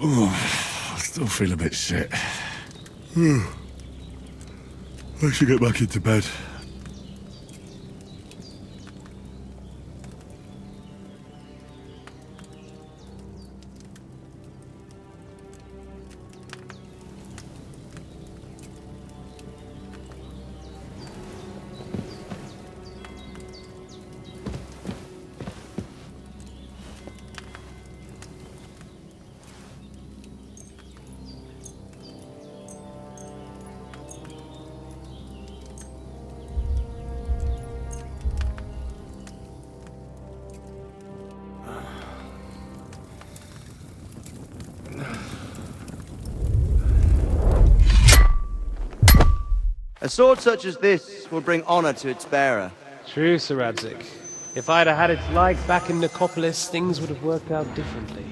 I still feel a bit shit. I should get back into bed. A sword such as this will bring honor to its bearer. True, Sir Radzik. If I'd have had its like back in Nicopolis, things would have worked out differently.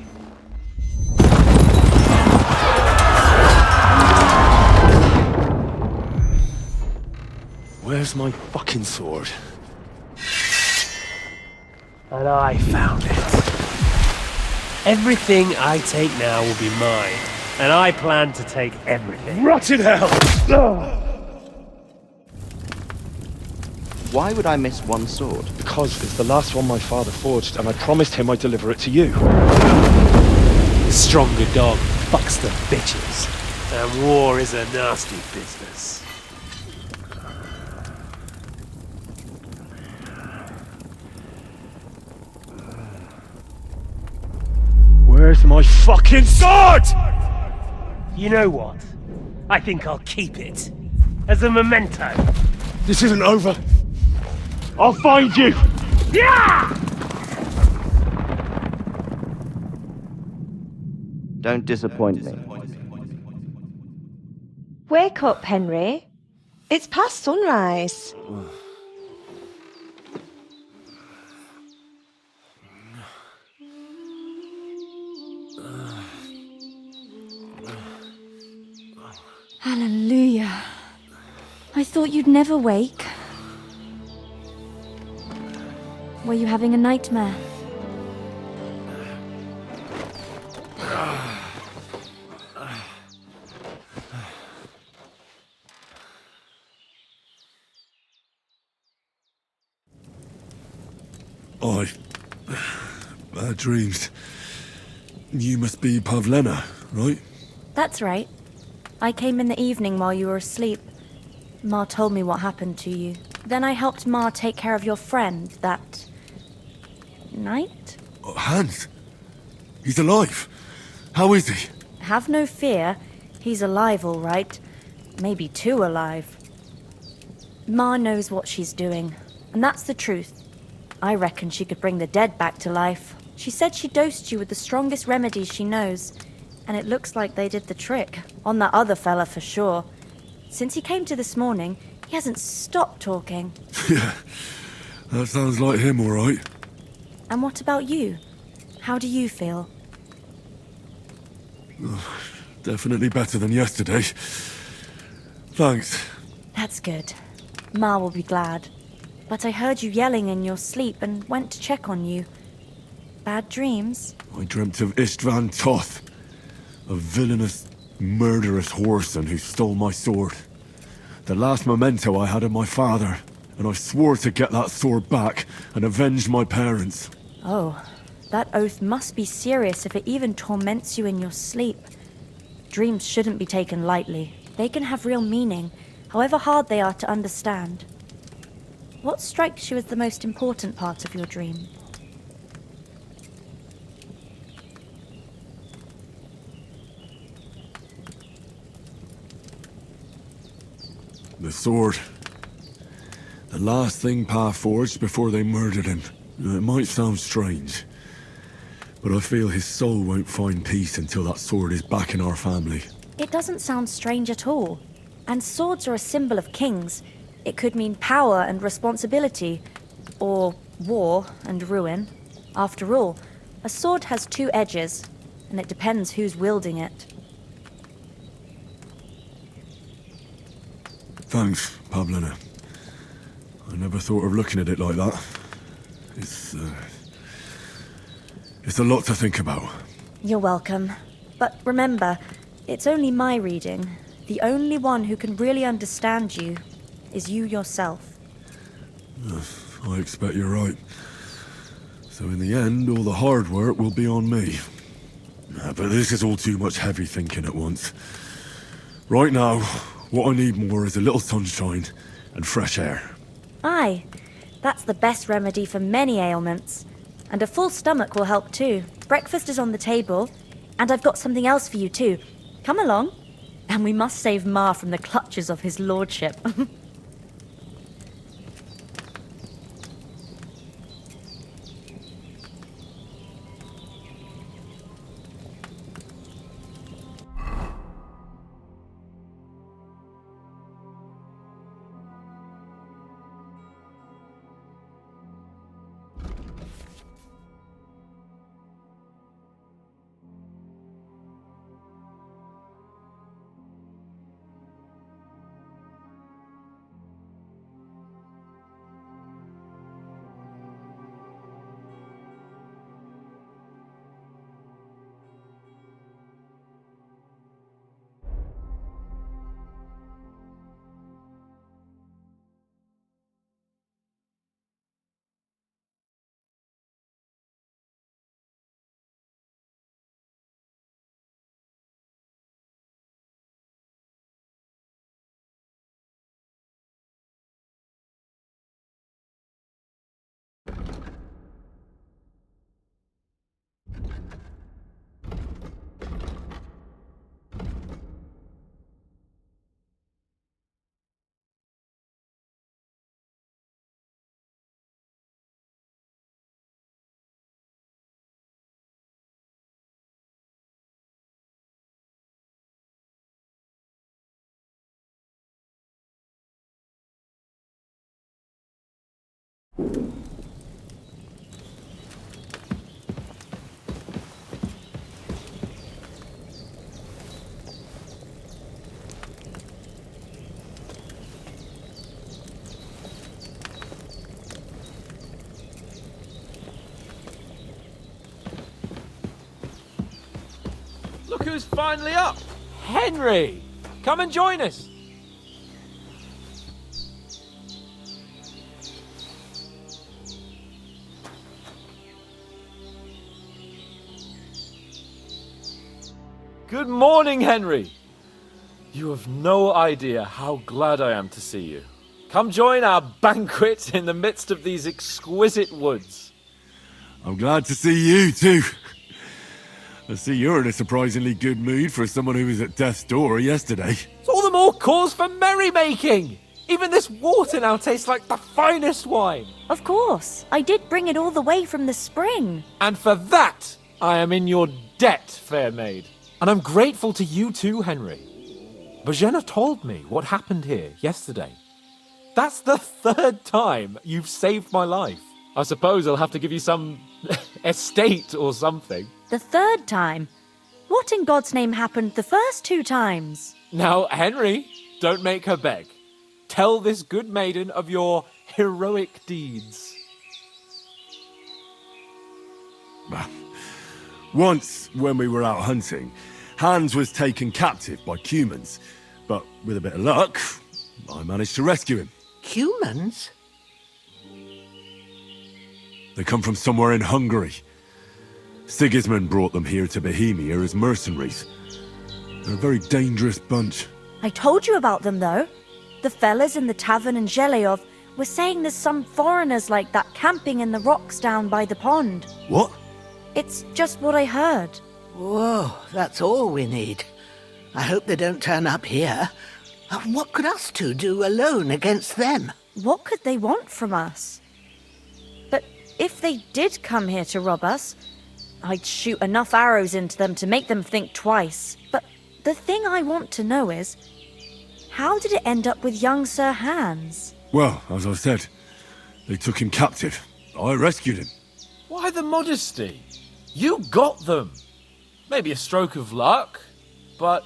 Where's my fucking sword? And I found it. Everything I take now will be mine, and I plan to take everything. Rotted hell! Why would I miss one sword? Because it's the last one my father forged, and I promised him I'd deliver it to you. The stronger dog fucks the bitches, and war is a nasty business. Where's my fucking sword? You know what? I think I'll keep it. As a memento. This isn't over. I'll find you! Yeah! Don't disappoint me. Wake up, Henry. It's past sunrise. Hallelujah. I thought you'd never wake. Were you having a nightmare? Bad dreams. You must be Pavlena, right? That's right. I came in the evening while you were asleep. Ma told me what happened to you. Then I helped Ma take care of your friend that night? Hans? He's alive. How is he? Have no fear. He's alive, all right. Maybe too alive. Ma knows what she's doing, and that's the truth. I reckon she could bring the dead back to life. She said she dosed you with the strongest remedies she knows, and it looks like they did the trick. On that other fella for sure. Since he came to this morning, he hasn't stopped talking. Yeah, that sounds like him, all right. And what about you? How do you feel? Definitely better than yesterday. Thanks. That's good. Ma will be glad. But I heard you yelling in your sleep and went to check on you. Bad dreams? I dreamt of Istvan Toth, a villainous, murderous whoreson who stole my sword. The last memento I had of my father, and I swore to get that sword back and avenge my parents. Oh, that oath must be serious if it even torments you in your sleep. Dreams shouldn't be taken lightly. They can have real meaning, however hard they are to understand. What strikes you as the most important part of your dream? The sword. The last thing Pa forged before they murdered him. It might sound strange, but I feel his soul won't find peace until that sword is back in our family. It doesn't sound strange at all. And swords are a symbol of kings. It could mean power and responsibility, or war and ruin. After all, a sword has two edges, and it depends who's wielding it. Thanks, Pavlena. I never thought of looking at it like that. It's a lot to think about. You're welcome. But remember, it's only my reading. The only one who can really understand you is you yourself. I expect you're right. So in the end, all the hard work will be on me. But this is all too much heavy thinking at once. Right now, what I need more is a little sunshine and fresh air. Aye, that's the best remedy for many ailments. And a full stomach will help too. Breakfast is on the table, and I've got something else for you too. Come along. And we must save Ma from the clutches of his lordship. Look who's finally up! Henry! Come and join us! Good morning, Henry! You have no idea how glad I am to see you. Come join our banquet in the midst of these exquisite woods. I'm glad to see you too. I see you're in a surprisingly good mood for someone who was at death's door yesterday. It's all the more cause for merrymaking! Even this water now tastes like the finest wine! Of course, I did bring it all the way from the spring. And for that, I am in your debt, fair maid. And I'm grateful to you too, Henry. Bojena told me what happened here yesterday. That's the third time you've saved my life. I suppose I'll have to give you some estate or something. The third time? What in God's name happened the first 2 times? Now, Henry, don't make her beg. Tell this good maiden of your heroic deeds. Once, when we were out hunting, Hans was taken captive by humans. But with a bit of luck, I managed to rescue him. Humans? They come from somewhere in Hungary. Sigismund brought them here to Bohemia as mercenaries. They're a very dangerous bunch. I told you about them, though. The fellas in the tavern in Zheleyov were saying there's some foreigners like that camping in the rocks down by the pond. What? It's just what I heard. Whoa, that's all we need. I hope they don't turn up here. What could us two do alone against them? What could they want from us? But if they did come here to rob us, I'd shoot enough arrows into them to make them think twice. But the thing I want to know is, how did it end up with young Sir Hans? Well, as I said, they took him captive. I rescued him. Why the modesty? You got them. Maybe a stroke of luck, but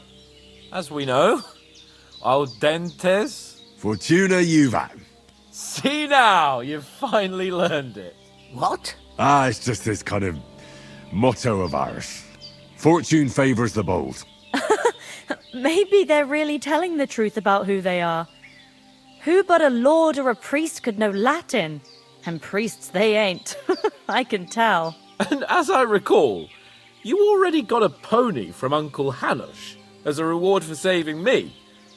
as we know, audentes. Fortuna juvat. See now, you've finally learned it. What? It's just this kind of motto of ours. Fortune favours the bold. Maybe they're really telling the truth about who they are. Who but a lord or a priest could know Latin? And priests they ain't. I can tell. And as I recall, you already got a pony from Uncle Hanush as a reward for saving me.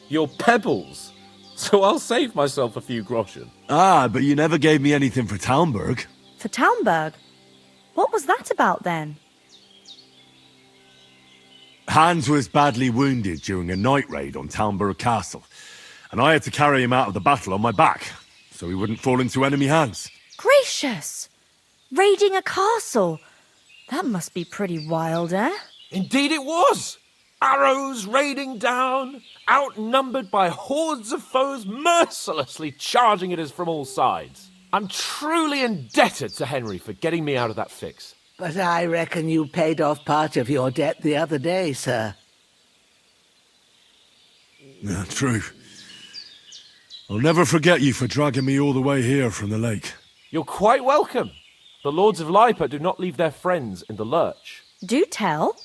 Your pebbles. So I'll save myself a few groschen. Ah, but you never gave me anything for Talmberg. For Talmberg? What was that about then? Hans was badly wounded during a night raid on Talmberg Castle, and I had to carry him out of the battle on my back, so he wouldn't fall into enemy hands. Gracious! Raiding a castle? That must be pretty wild, eh? Indeed it was! Arrows raining down, outnumbered by hordes of foes mercilessly charging at us from all sides. I'm truly indebted to Henry for getting me out of that fix. But I reckon you paid off part of your debt the other day, sir. Yeah, true. I'll never forget you for dragging me all the way here from the lake. You're quite welcome. The Lords of Lipa do not leave their friends in the lurch. Do tell.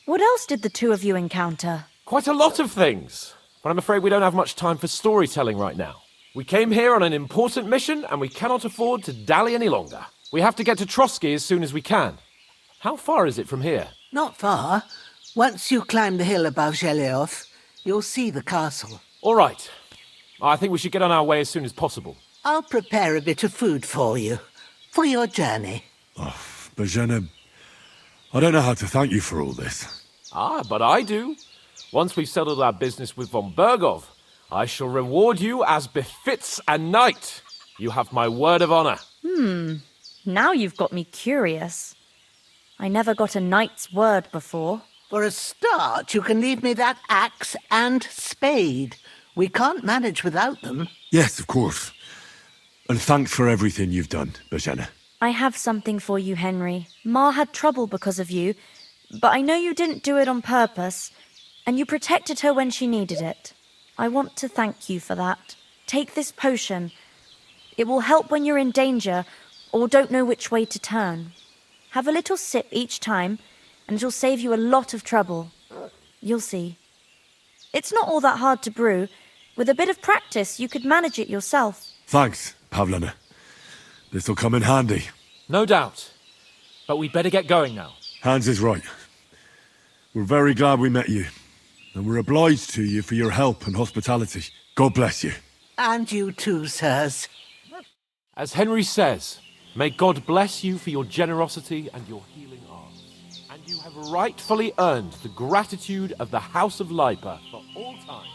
What else did the two of you encounter? Quite a lot of things, but I'm afraid we don't have much time for storytelling right now. We came here on an important mission, and we cannot afford to dally any longer. We have to get to Trotsky as soon as we can. How far is it from here? Not far. Once you climb the hill above Geleoth, you'll see the castle. All right. I think we should get on our way as soon as possible. I'll prepare a bit of food for you, for your journey. Oh, Bajena, I don't know how to thank you for all this. Ah, but I do. Once we've settled our business with von Bergov, I shall reward you as befits a knight. You have my word of honor. Now you've got me curious. I never got a knight's word before. For a start, you can leave me that axe and spade. We can't manage without them. Yes, of course. And thanks for everything you've done, Bajena. I have something for you, Henry. Ma had trouble because of you, but I know you didn't do it on purpose, and you protected her when she needed it. I want to thank you for that. Take this potion. It will help when you're in danger or don't know which way to turn. Have a little sip each time, and it'll save you a lot of trouble. You'll see. It's not all that hard to brew. With a bit of practice, you could manage it yourself. Thanks, Pavlena. This'll come in handy. No doubt. But we'd better get going now. Hans is right. We're very glad we met you, and we're obliged to you for your help and hospitality. God bless you. And you too, sirs. As Henry says, may God bless you for your generosity and your healing arts. And you have rightfully earned the gratitude of the House of Lipa for all time.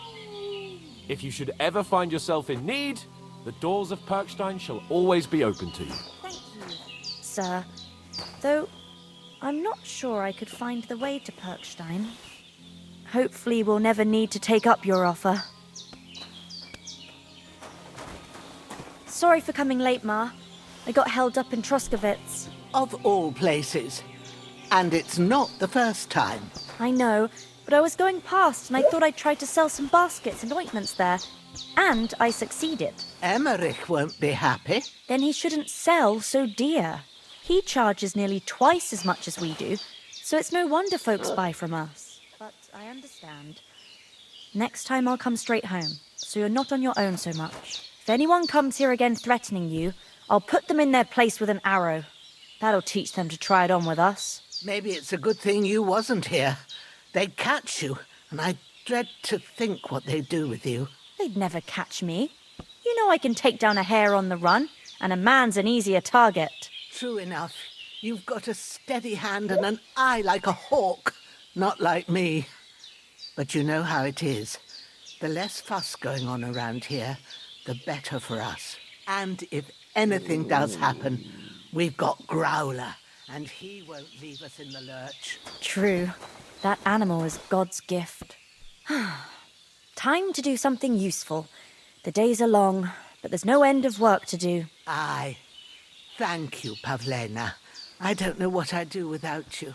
If you should ever find yourself in need, the doors of Perkstein shall always be open to you. Thank you, sir. Though, I'm not sure I could find the way to Perkstein. Hopefully we'll never need to take up your offer. Sorry for coming late, Ma. I got held up in Troskowitz. Of all places. And it's not the first time. I know, but I was going past and I thought I'd try to sell some baskets and ointments there. And I succeeded. Emmerich won't be happy. Then he shouldn't sell so dear. He charges nearly twice as much as we do, so it's no wonder folks buy from us. But I understand. Next time I'll come straight home, so you're not on your own so much. If anyone comes here again threatening you, I'll put them in their place with an arrow. That'll teach them to try it on with us. Maybe it's a good thing you wasn't here. They'd catch you, and I dread to think what they'd do with you. They'd never catch me. You know I can take down a hare on the run, and a man's an easier target. True enough. You've got a steady hand and an eye like a hawk. Not like me. But you know how it is. The less fuss going on around here, the better for us. And if anything does happen, we've got Growler, and he won't leave us in the lurch. True. That animal is God's gift. Time to do something useful. The days are long, but there's no end of work to do. Aye. Thank you, Pavlena. I don't know what I'd do without you.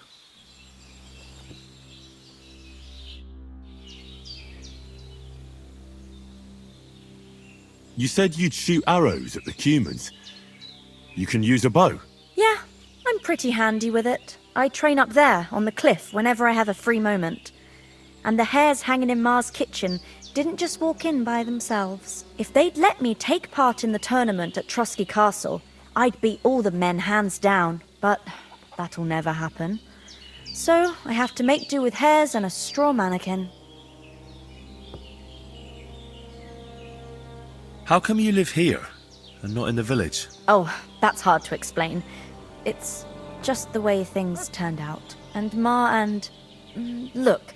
You said you'd shoot arrows at the Cumans. You can use a bow. Yeah, I'm pretty handy with it. I train up there, on the cliff, whenever I have a free moment. And the hares hanging in Ma's kitchen didn't just walk in by themselves. If they'd let me take part in the tournament at Trusky Castle, I'd beat all the men hands down, but that'll never happen. So I have to make do with hares and a straw mannequin. How come you live here and not in the village? Oh, that's hard to explain. It's just the way things turned out. And Ma and... Look,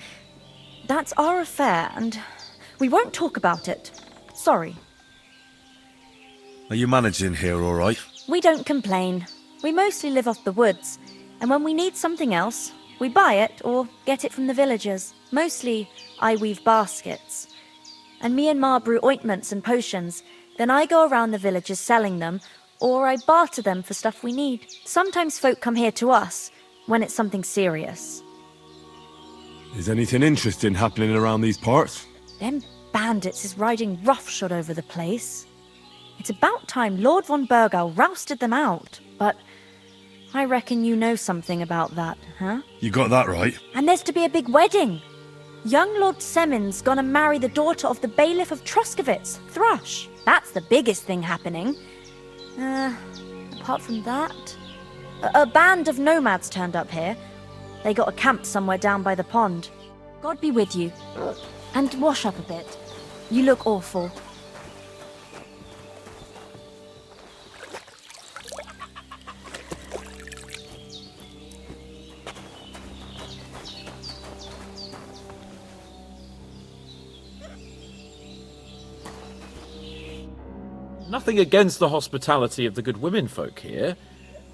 that's our affair, and we won't talk about it. Sorry. Are you managing here all right? We don't complain. We mostly live off the woods, and when we need something else, we buy it or get it from the villagers. Mostly, I weave baskets. And me and Ma brew ointments and potions. Then I go around the villages selling them, or I barter them for stuff we need. Sometimes folk come here to us, when it's something serious. Is anything interesting happening around these parts? Them bandits is riding roughshod over the place. It's about time Lord von Burgau rousted them out, but I reckon you know something about that, huh? You got that right. And there's to be a big wedding. Young Lord Semin's gonna marry the daughter of the bailiff of Troskovitz, Thrush. That's the biggest thing happening. Apart from that, a band of nomads turned up here. They got a camp somewhere down by the pond. God be with you. And wash up a bit. You look awful. Nothing against the hospitality of the good women folk here,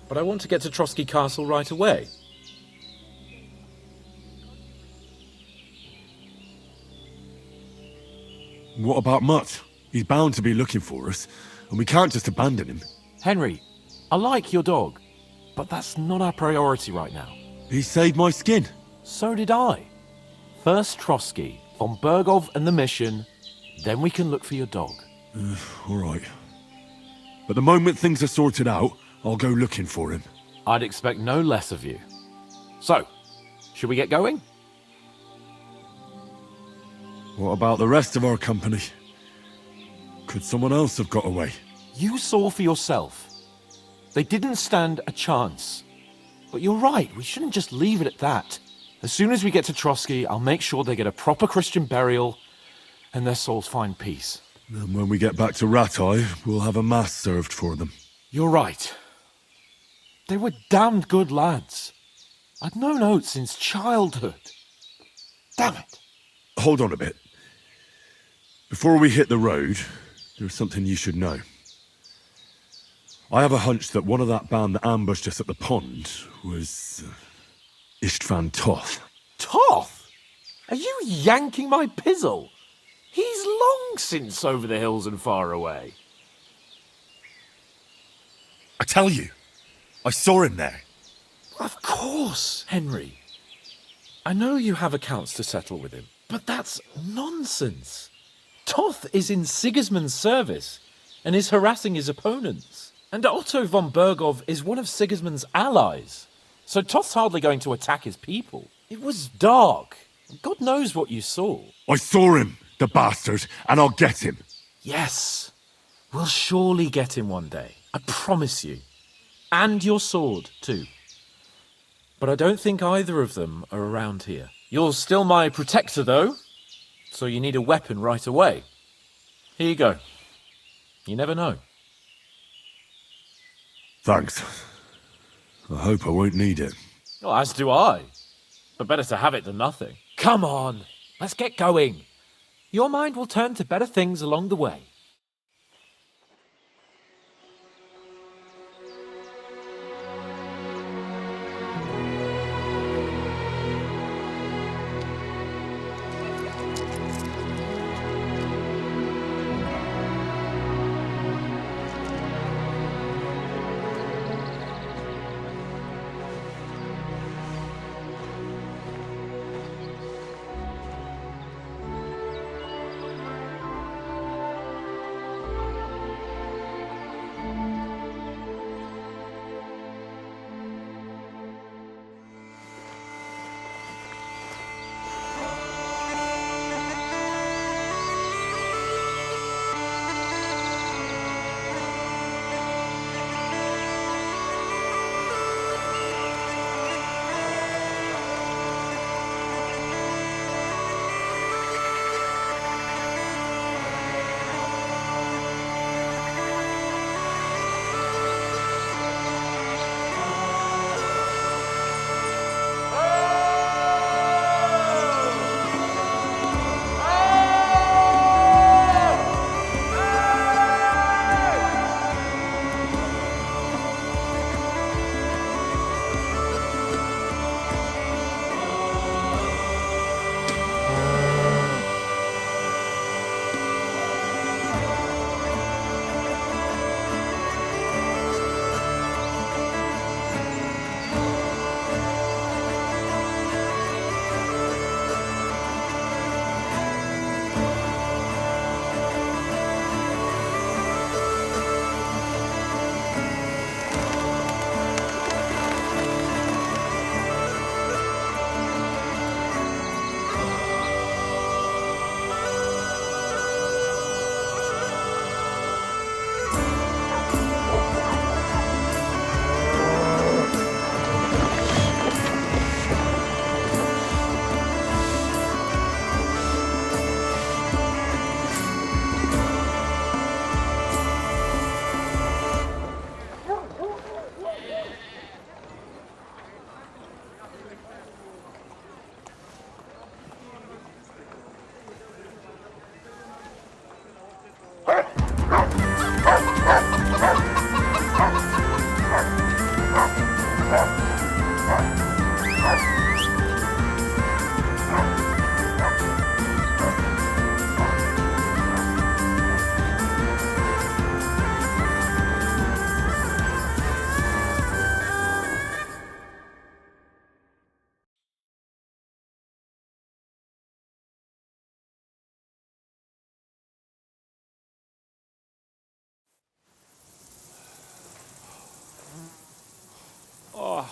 but I want to get to Trosky Castle right away. What about Mutt? He's bound to be looking for us, and we can't just abandon him. Henry, I like your dog, but that's not our priority right now. He saved my skin. So did I. First Trosky, von Burgov and the mission, then we can look for your dog. All right. But the moment things are sorted out, I'll go looking for him. I'd expect no less of you. So, should we get going? What about the rest of our company? Could someone else have got away? You saw for yourself. They didn't stand a chance. But you're right, we shouldn't just leave it at that. As soon as we get to Trosky, I'll make sure they get a proper Christian burial and their souls find peace. And when we get back to Ratai, we'll have a mass served for them. You're right. They were damned good lads. I'd known Oates since childhood. Damn it. Hold on a bit. Before we hit the road, there's something you should know. I have a hunch that one of that band that ambushed us at the pond was Istvan Toth. Toth? Are you yanking my pizzle? He's long since over the hills and far away. I tell you, I saw him there. Of course, Henry. I know you have accounts to settle with him, but that's nonsense. Toth is in Sigismund's service and is harassing his opponents. And Otto von Burgov is one of Sigismund's allies. So Toth's hardly going to attack his people. It was dark. God knows what you saw. I saw him, the bastard, and I'll get him. Yes. We'll surely get him one day. I promise you. And your sword, too. But I don't think either of them are around here. You're still my protector, though. So you need a weapon right away. Here you go. You never know. Thanks. I hope I won't need it. Well, as do I. But better to have it than nothing. Come on, let's get going. Your mind will turn to better things along the way.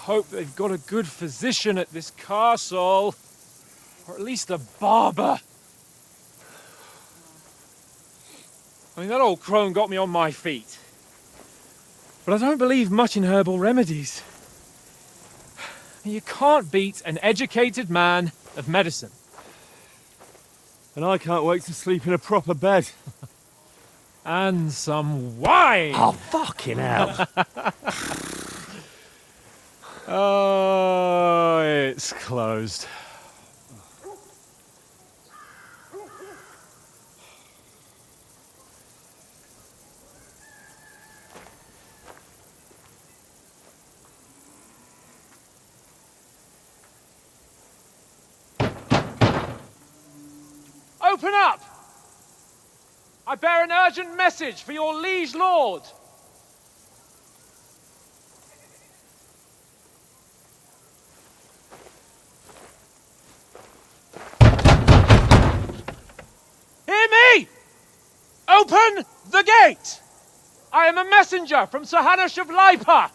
hope they've got a good physician at this castle. Or at least a barber. I mean, that old crone got me on my feet. But I don't believe much in herbal remedies. You can't beat an educated man of medicine. And I can't wait to sleep in a proper bed. And some wine! Oh, fucking hell. Oh, it's closed. Open up! I bear an urgent message for your liege lord. Hear me! Open the gate! I am a messenger from Sir Hanush of Lipa.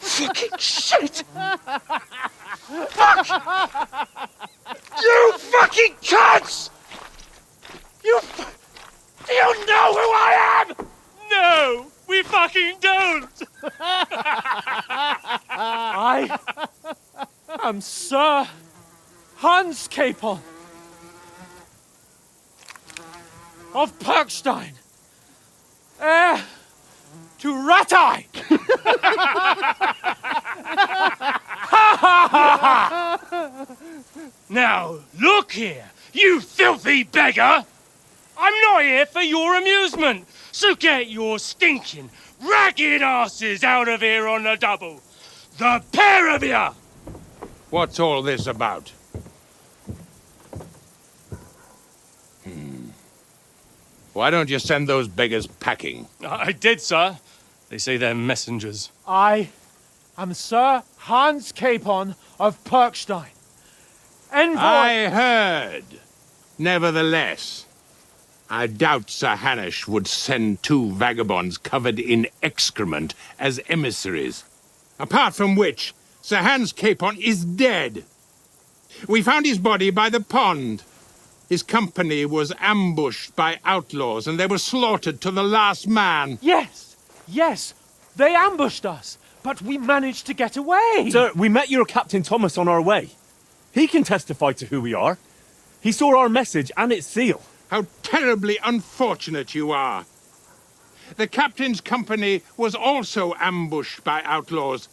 Fucking shit! Fuck! You fucking cunts! Do you know who I am? No, we fucking don't! I am Sir Hans Capon of Perkstein, heir to Ratai! Now, look here, you filthy beggar! I'm not here for your amusement, so get your stinking, ragged asses out of here on the double. The pair of you! What's all this about? Why don't you send those beggars packing? I did, sir. They say they're messengers. I am Sir Hans Capon of Perkstein. Envoy... I heard. Nevertheless, I doubt Sir Hanush would send two vagabonds covered in excrement as emissaries. Apart from which, Sir Hans Capon is dead. We found his body by the pond. His company was ambushed by outlaws, and they were slaughtered to the last man. Yes, yes, they ambushed us, but we managed to get away. Sir, we met your Captain Thomas on our way. He can testify to who we are. He saw our message and its seal. How terribly unfortunate you are. The captain's company was also ambushed by outlaws.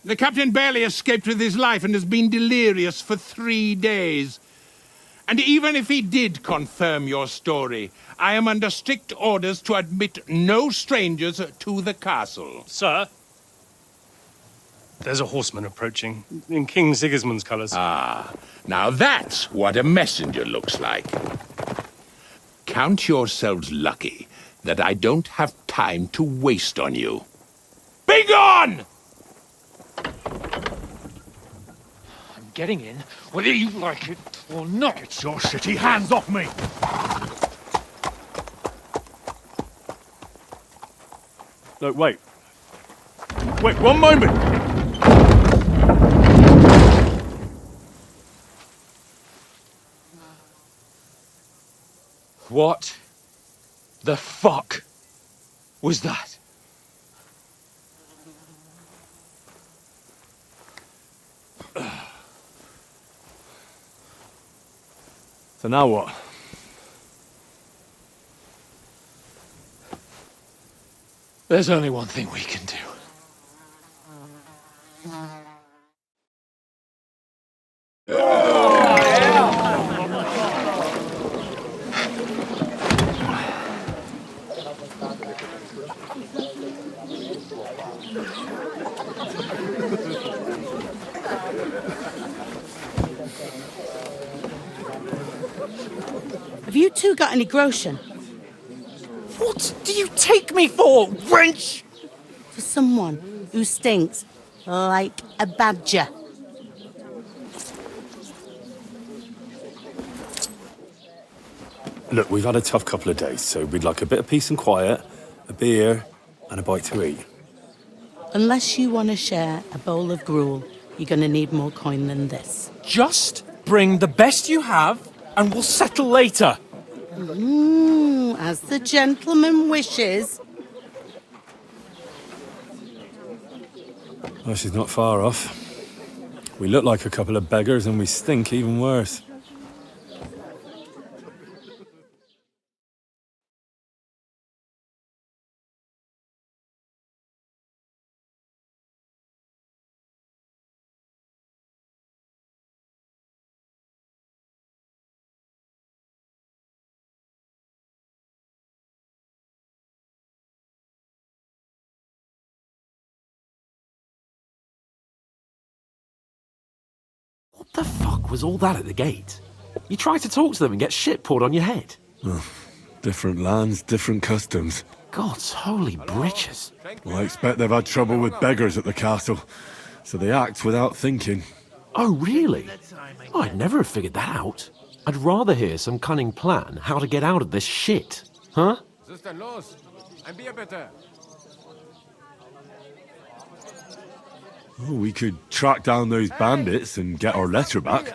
The captain barely escaped with his life and has been delirious for 3 days. And even if he did confirm your story, I am under strict orders to admit no strangers to the castle. Sir, there's a horseman approaching in King Sigismund's colours. Ah, now that's what a messenger looks like. Count yourselves lucky that I don't have time to waste on you. Be gone! I'm getting in, whether you like it or not. Get your shitty hands off me! No, wait. Wait, one moment! What the fuck was that? So now what? There's only one thing we can do. Have Have you two got any groschen? What do you take me for, wench? For someone who stinks like a badger. Look, we've had a tough couple of days, so we'd like a bit of peace and quiet, a beer, and a bite to eat. Unless you want to share a bowl of gruel, you're going to need more coin than this. Just bring the best you have, and we'll settle later. As the gentleman wishes. Well, she's not far off. We look like a couple of beggars, and we stink even worse. What the fuck was all that at the gate? You tried to talk to them and get shit poured on your head. Different lands, different customs. God's holy britches. Well, I expect they've had trouble with beggars at the castle, so they act without thinking. Oh, really? I'd never have figured that out. I'd rather hear some cunning plan how to get out of this shit. Huh? Oh, we could track down those bandits and get our letter back.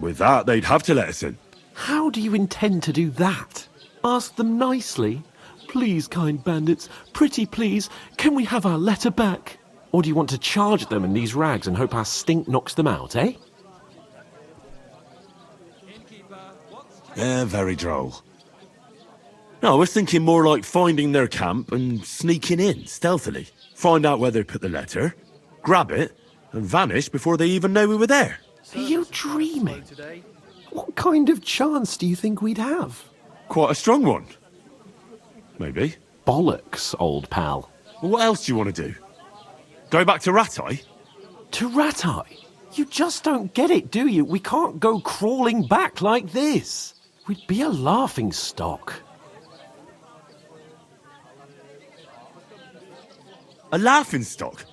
With that, they'd have to let us in. How do you intend to do that? Ask them nicely. Please, kind bandits, pretty please, can we have our letter back? Or do you want to charge at them in these rags and hope our stink knocks them out, eh? Yeah, very droll. No, I was thinking more like finding their camp and sneaking in, stealthily. Find out where they put the letter, grab it, and vanish before they even know we were there. Are you dreaming? What kind of chance do you think we'd have? Quite a strong one. Maybe. Bollocks, old pal. Well, what else do you want to do? Go back to Ratai? To Ratai? You just don't get it, do you? We can't go crawling back like this. We'd be a laughing stock. A laughing stock?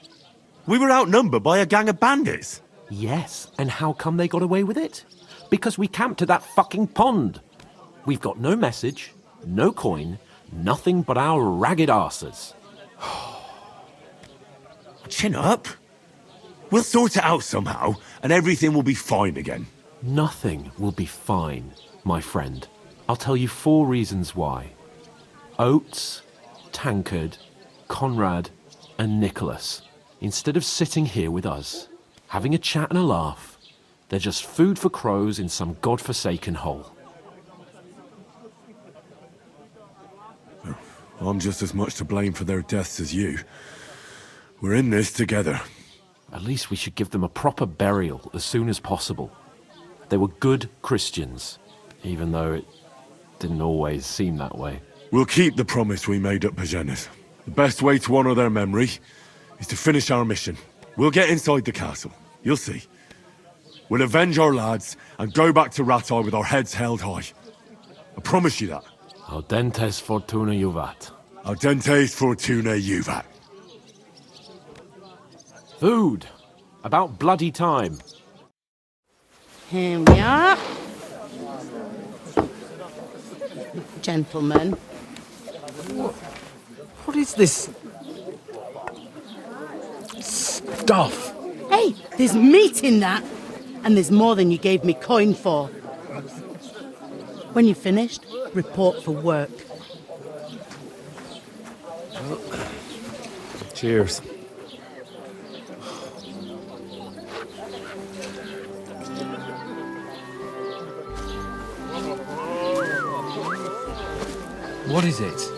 We were outnumbered by a gang of bandits. Yes, and how come they got away with it? Because we camped at that fucking pond. We've got no message, no coin, nothing but our ragged arses. Chin up. We'll sort it out somehow, and everything will be fine again. Nothing will be fine, my friend. I'll tell you 4 reasons why. Oates, Tankard, Conrad, and Nicholas, instead of sitting here with us, having a chat and a laugh, they're just food for crows in some godforsaken hole. I'm just as much to blame for their deaths as you. We're in this together. At least we should give them a proper burial as soon as possible. They were good Christians, even though it didn't always seem that way. We'll keep the promise we made at Pagenis. The best way to honor their memory is to finish our mission. We'll get inside the castle. You'll see. We'll avenge our lads and go back to Ratai with our heads held high. I promise you that. Audentes fortuna juvat. Audentes fortuna juvat. Food. About bloody time. Here we are. Gentlemen. What is this stuff? Hey, there's meat in that. And there's more than you gave me coin for. When you're finished, report for work. Cheers. What is it?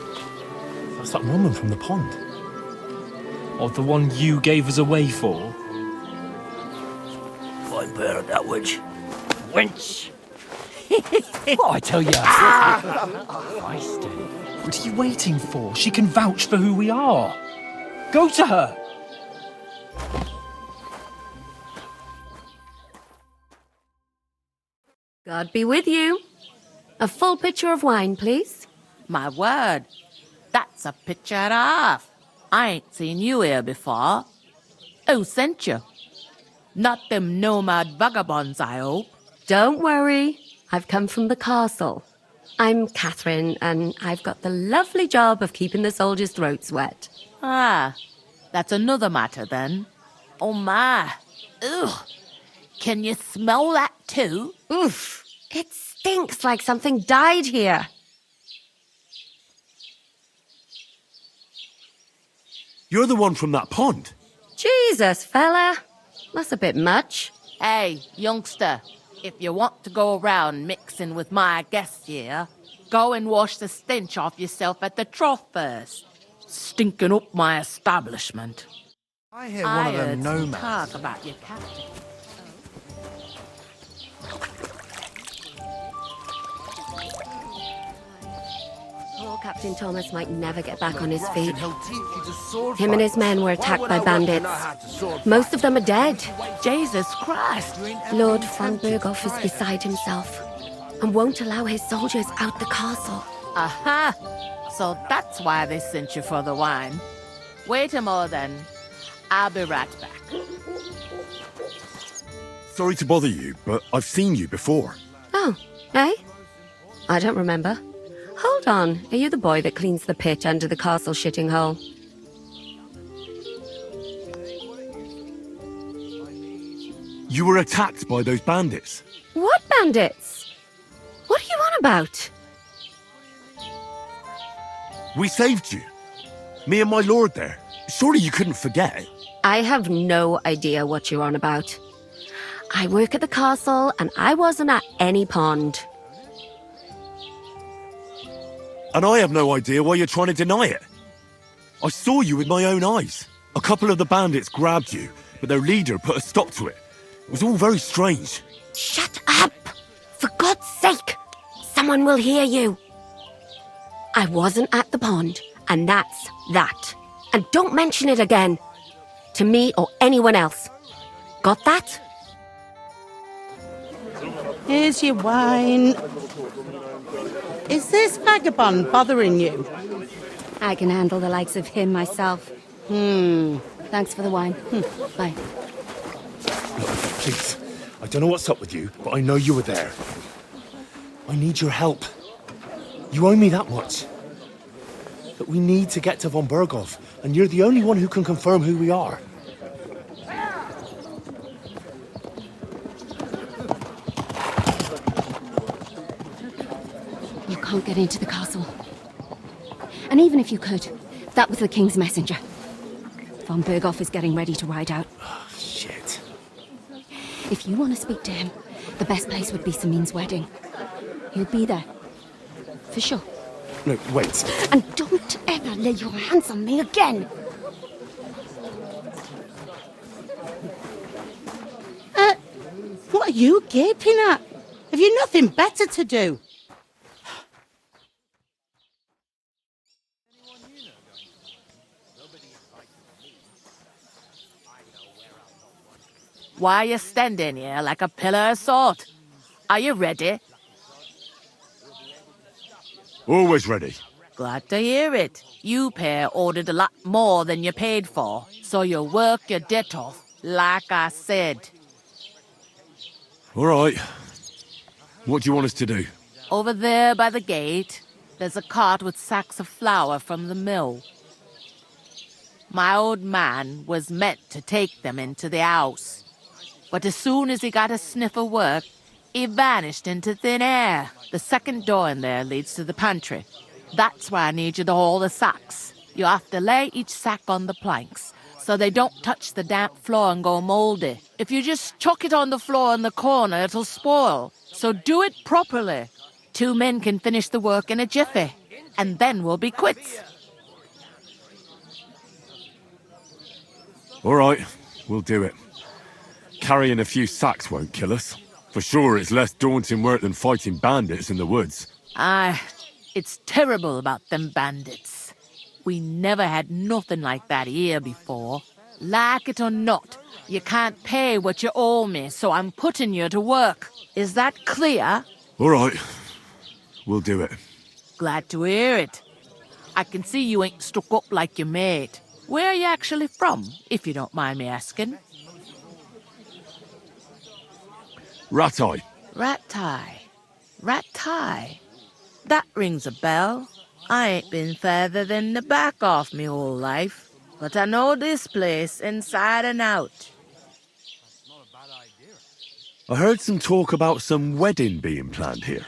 That's that woman from the pond. Or the one you gave us away for? I burned that witch. Wench! Oh, I tell you. Feisty. What are you waiting for? She can vouch for who we are. Go to her. God be with you. A full pitcher of wine, please. My word, that's a pitcher and a half. I ain't seen you here before. Who sent you? Not them nomad vagabonds, I hope. Don't worry. I've come from the castle. I'm Catherine, and I've got the lovely job of keeping the soldiers' throats wet. Ah, that's another matter then. Oh my. Ugh. Can you smell that too? Oof. It stinks like something died here. You're the one from that pond. Jesus, fella. That's a bit much. Hey, youngster, if you want to go around mixing with my guests here, go and wash the stench off yourself at the trough first. Stinking up my establishment. I hear one of them heard some nomads. talk about your captain. Poor Captain Thomas might never get back on his feet. Him and his men were attacked by bandits. Most of them are dead. Jesus Christ! Lord von Berghoff is beside himself and won't allow his soldiers out the castle. Aha! So that's why they sent you for the wine. Wait a moment then. I'll be right back. Sorry to bother you, but I've seen you before. Oh, eh? I don't remember. Hold on, are you the boy that cleans the pit under the castle shitting hole? You were attacked by those bandits. What bandits? What are you on about? We saved you. Me and my lord there. Surely you couldn't forget. I have no idea what you're on about. I work at the castle and I wasn't at any pond. And I have no idea why you're trying to deny it. I saw you with my own eyes. A couple of the bandits grabbed you, but their leader put a stop to it. It was all very strange. Shut up! For God's sake! Someone will hear you. I wasn't at the pond, and that's that. And don't mention it again. To me or anyone else. Got that? Here's your wine. Is this vagabond bothering you? I can handle the likes of him myself. Thanks for the wine. Bye. Please, I don't know what's up with you, but I know you were there. I need your help. You owe me that much. But we need to get to von Berghoff, and you're the only one who can confirm who we are. You can't get into the castle. And even if you could, that was the king's messenger. Von Berghoff is getting ready to ride out. Oh, shit. If you want to speak to him, the best place would be Samin's wedding. He'll be there. For sure. No, wait. And don't ever lay your hands on me again! What are you gaping at? Have you nothing better to do? Why are you standing here like a pillar of salt? Are you ready? Always ready. Glad to hear it. You pair ordered a lot more than you paid for, so you'll work your debt off, like I said. All right. What do you want us to do? Over there by the gate, there's a cart with sacks of flour from the mill. My old man was meant to take them into the house. But as soon as he got a sniff of work, he vanished into thin air. The second door in there leads to the pantry. That's where I need you to haul the sacks. You have to lay each sack on the planks, so they don't touch the damp floor and go mouldy. If you just chuck it on the floor in the corner, it'll spoil. So do it properly. 2 men can finish the work in a jiffy, and then we'll be quits. All right, we'll do it. Carrying a few sacks won't kill us. For sure, it's less daunting work than fighting bandits in the woods. Aye, it's terrible about them bandits. We never had nothing like that here before. Like it or not, you can't pay what you owe me, so I'm putting you to work. Is that clear? All right. we'll do it. Glad to hear it. I can see you ain't stuck up like your mate. Where are you actually from, if you don't mind me asking? Ratai. Ratai. That rings a bell. I ain't been further than the back off me whole life, but I know this place inside and out. I heard some talk about some wedding being planned here.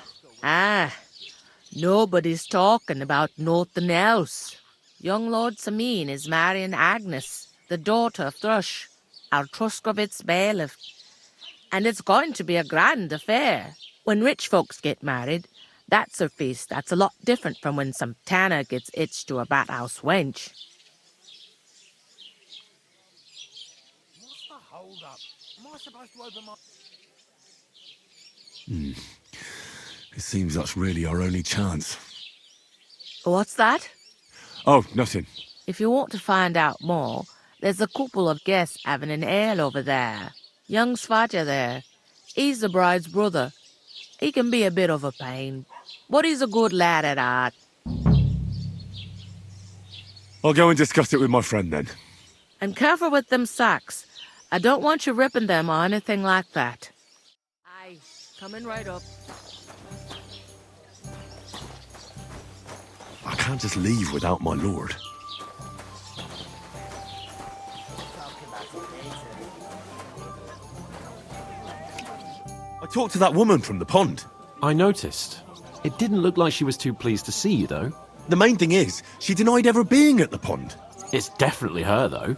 Nobody's talking about nothing else. Young Lord Samin is marrying Agnes, the daughter of Thrush, our Truskovitz bailiff. And it's going to be a grand affair. When rich folks get married, that's a feast that's a lot different from when some tanner gets hitched to a bathouse wench. What's the hold-up? Am I supposed to open my... It seems that's really our only chance. What's that? Oh, nothing. If you want to find out more, there's a couple of guests having an ale over there. Young Svatja there. He's the bride's brother. He can be a bit of a pain, but he's a good lad at heart. I'll go and discuss it with my friend then. And careful with them sacks. I don't want you ripping them or anything like that. Aye, coming right up. I can't just leave without my lord. I talked to that woman from the pond. I noticed. It didn't look like she was too pleased to see you, though. The main thing is, she denied ever being at the pond. It's definitely her, though.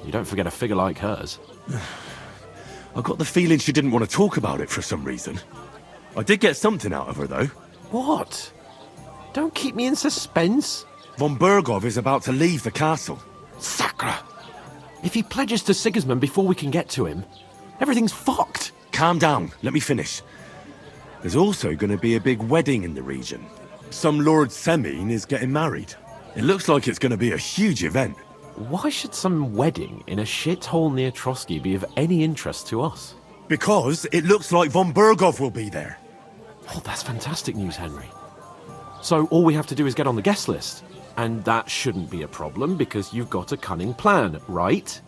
You don't forget a figure like hers. I got the feeling she didn't want to talk about it for some reason. I did get something out of her, though. What? Don't keep me in suspense. Von Bergov is about to leave the castle. Sacre! If he pledges to Sigismund before we can get to him, everything's fucked. Calm down, let me finish. There's also going to be a big wedding in the region. Some Lord Semin is getting married. It looks like it's going to be a huge event. Why should some wedding in a shithole near Trotsky be of any interest to us? Because it looks like Von Bergov will be there. Oh, that's fantastic news, Henry. So all we have to do is get on the guest list. And that shouldn't be a problem because you've got a cunning plan, right?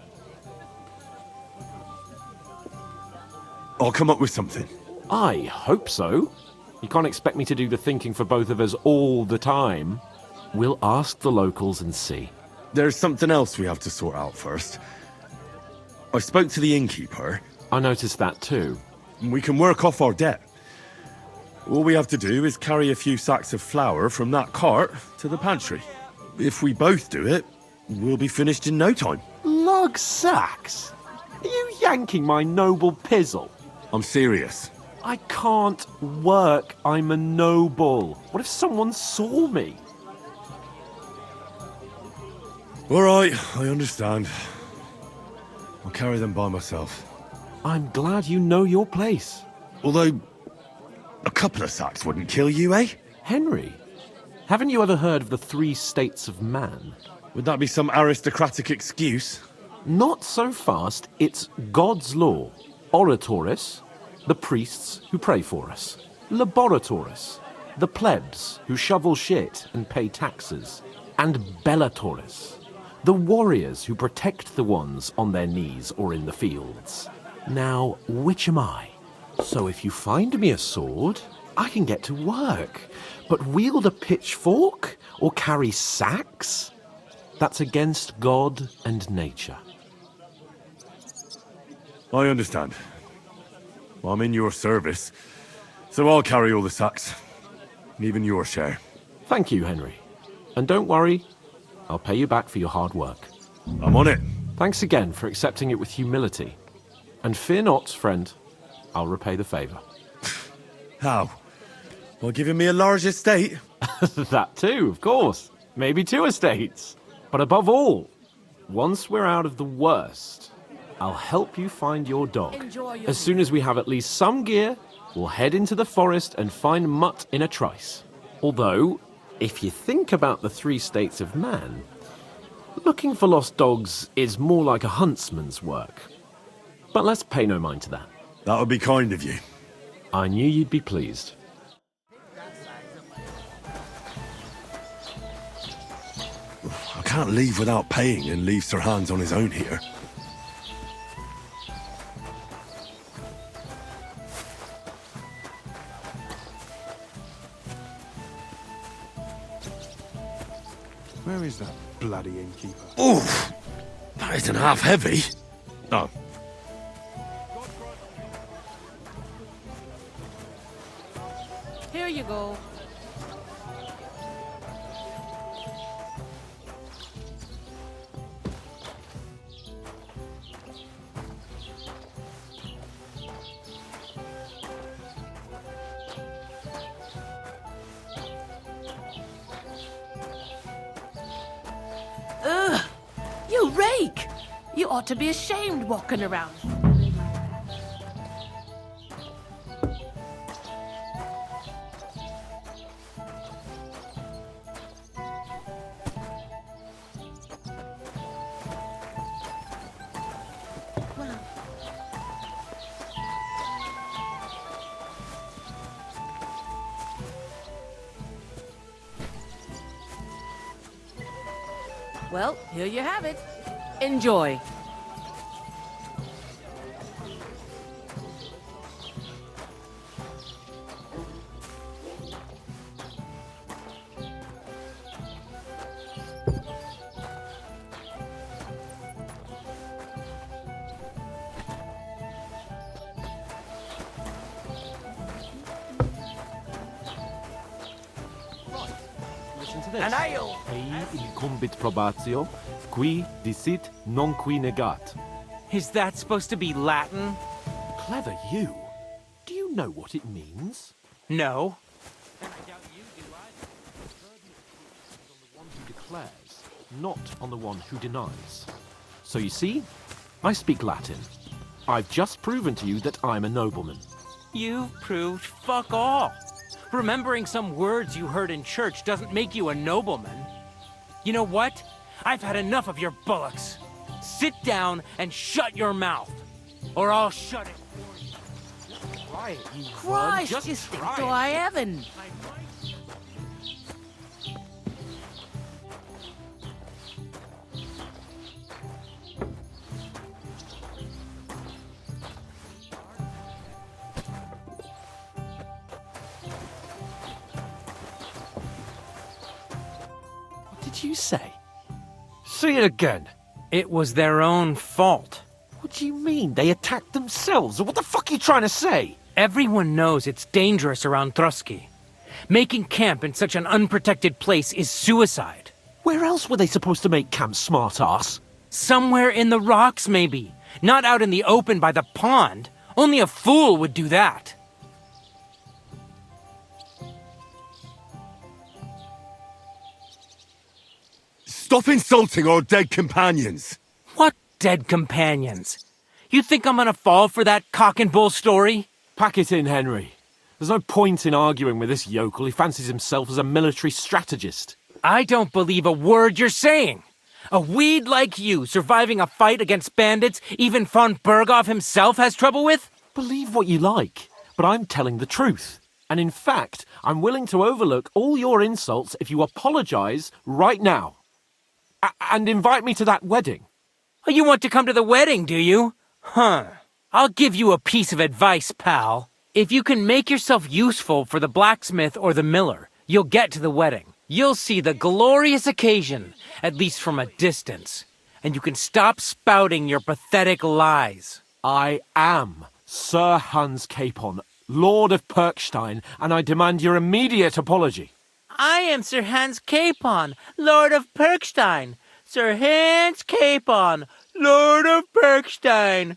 I'll come up with something. I hope so. You can't expect me to do the thinking for both of us all the time. We'll ask the locals and see. There's something else we have to sort out first. I spoke to the innkeeper. I noticed that too. We can work off our debt. All we have to do is carry a few sacks of flour from that cart to the pantry. If we both do it, we'll be finished in no time. Lug sacks? Are you yanking my noble pizzle? I'm serious. I can't work. I'm a noble. What if someone saw me? All right, I understand. I'll carry them by myself. I'm glad you know your place. Although, a couple of sacks wouldn't kill you, eh? Henry, haven't you ever heard of the 3 states of man? Would that be some aristocratic excuse? Not so fast. It's God's law. Oratoris, the priests who pray for us. Laboratoris, the plebs who shovel shit and pay taxes. And Bellatoris, the warriors who protect the ones on their knees or in the fields. Now, which am I? So if you find me a sword, I can get to work. But wield a pitchfork or carry sacks? That's against God and nature. I understand. I'm in your service, so I'll carry all the sacks. Even your share. Thank you, Henry. And don't worry, I'll pay you back for your hard work. I'm on it. Thanks again for accepting it with humility. And fear not, friend. I'll repay the favour. How? By giving me a large estate? That too, of course. Maybe 2 estates. But above all, once we're out of the worst, I'll help you find your dog. As soon as we have at least some gear, we'll head into the forest and find Mutt in a trice. Although, if you think about the 3 states of man, looking for lost dogs is more like a huntsman's work. But let's pay no mind to that. That would be kind of you. I knew you'd be pleased. can't leave without paying and leave Sir Hans on his own here. Where is that bloody innkeeper? Oof! That isn't half heavy. Oh. Here you go. Ugh! You rake! You ought to be ashamed walking around. Well, here you have it. Enjoy. Listen to this. An ale! Ei incumbit probatio, qui dicit non qui negat. Is that supposed to be Latin? Clever you. Do you know what it means? No. And I doubt you do either. Verdict on the one who declares, not on the one who denies. So you see, I speak Latin. I've just proven to you that I'm a nobleman. You've proved fuck all. Remembering some words you heard in church doesn't make you a nobleman. You know what? I've had enough of your bullocks. Sit down and shut your mouth, or I'll shut it for you. Try it, you Christ, Just you stink try to it. high heaven. What did you say? Say it again. It was their own fault. What do you mean? They attacked themselves? Or what the fuck are you trying to say? Everyone knows it's dangerous around Trotsky. Making camp in such an unprotected place is suicide. Where else were they supposed to make camp, smart-ass? Somewhere in the rocks, maybe. Not out in the open by the pond. Only a fool would do that. Stop insulting our dead companions! What dead companions? You think I'm gonna fall for that cock and bull story? Pack it in, Henry. There's no point in arguing with this yokel. He fancies himself as a military strategist. I don't believe a word you're saying. A weed like you surviving a fight against bandits even von Berghoff himself has trouble with? Believe what you like, but I'm telling the truth. And in fact, I'm willing to overlook all your insults if you apologize right now. And invite me to that wedding. Oh, you want to come to the wedding, do you? Huh. I'll give you a piece of advice, pal. If you can make yourself useful for the blacksmith or the miller, you'll get to the wedding. You'll see the glorious occasion, at least from a distance. And you can stop spouting your pathetic lies. I am Sir Hans Capon, Lord of Perkstein, and I demand your immediate apology. I am Sir Hans Capon, Lord of Perkstein. Sir Hans Capon, Lord of Perkstein.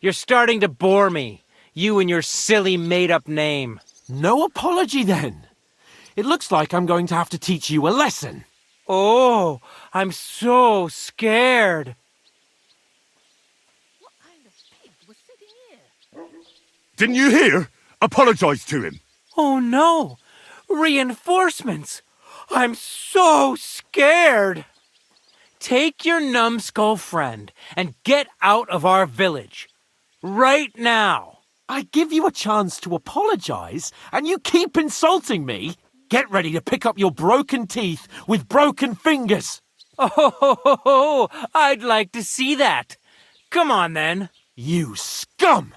You're starting to bore me, you and your silly made-up name. No apology, then. It looks like I'm going to have to teach you a lesson. Oh, I'm so scared. What kind of pig was sitting here? Didn't you hear? Apologize to him. Oh no! Reinforcements! I'm so scared! Take your numbskull friend and get out of our village. Right now! I give you a chance to apologize, and you keep insulting me? Get ready to pick up your broken teeth with broken fingers. Oh, I'd like to see that. Come on, then. You scum!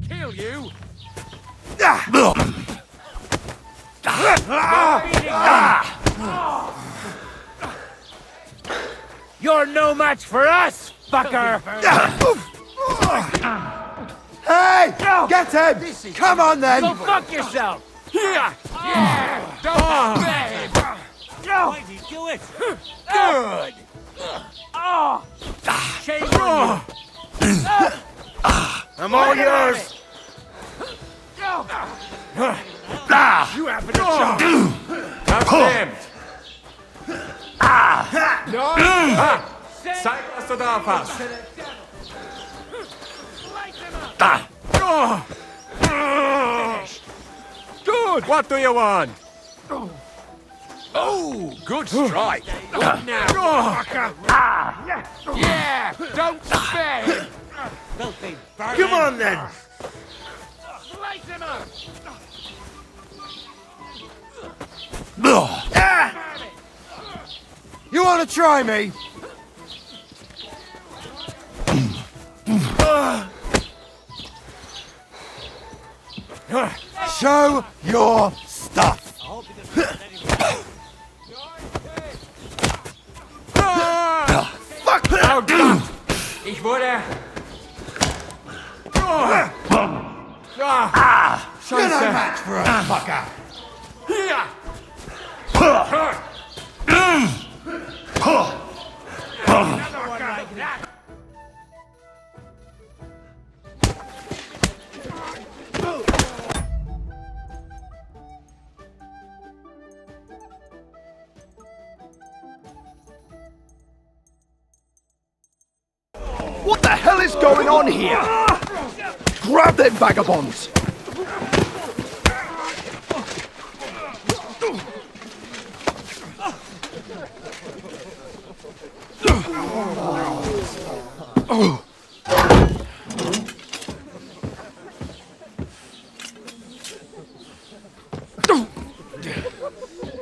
Kill you! You're no match for us, fucker! Hey! Get him! Come on, then! Go fuck yourself! Yeah! Don't beg! Why'd he do it? Good! Shame on you! I'm all yours! You happen to shot! That's him! Zeig, was du drauf hast! Good! What do you want? Oh, good strike! What now, fucker? Yeah! Don't spare! Come on, then! Slice him up! You want to try me? Show your stuff! Fuck! Oh, Gott! Ich wurde... You're no match for a fucker! Hier! What the hell is going on here? Grab them vagabonds!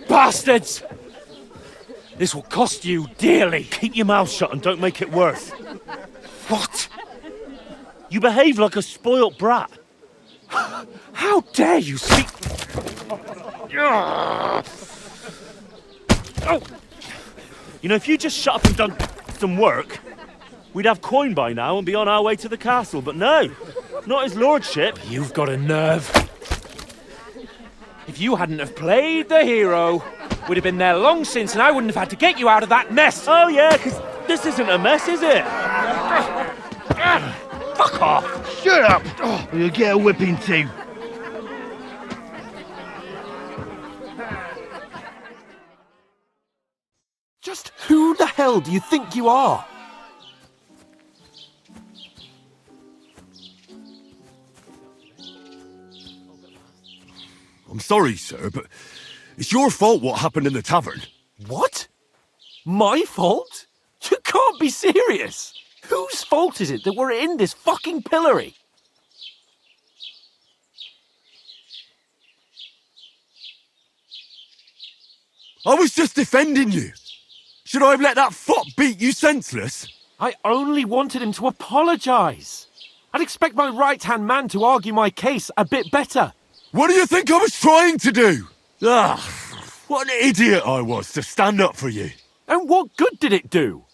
Bastards! This will cost you dearly. Keep your mouth shut and don't make it worse. What? You behave like a spoilt brat. How dare you speak... Oh. You know, if you just shut up and done some work, we'd have coin by now and be on our way to the castle, but no, not his lordship. You've got a nerve. If you hadn't have played the hero, we'd have been there long since and I wouldn't have had to get you out of that mess. Oh yeah, because this isn't a mess, is it? Fuck off! Shut up! Or you'll get a whipping too. Just who the hell do you think you are? I'm sorry, sir, but it's your fault what happened in the tavern. What? My fault? You can't be serious. Whose fault is it that we're in this fucking pillory? I was just defending you. Should I have let that fop beat you senseless? I only wanted him to apologise. I'd expect my right-hand man to argue my case a bit better. What do you think I was trying to do? What an idiot I was to stand up for you. And what good did it do?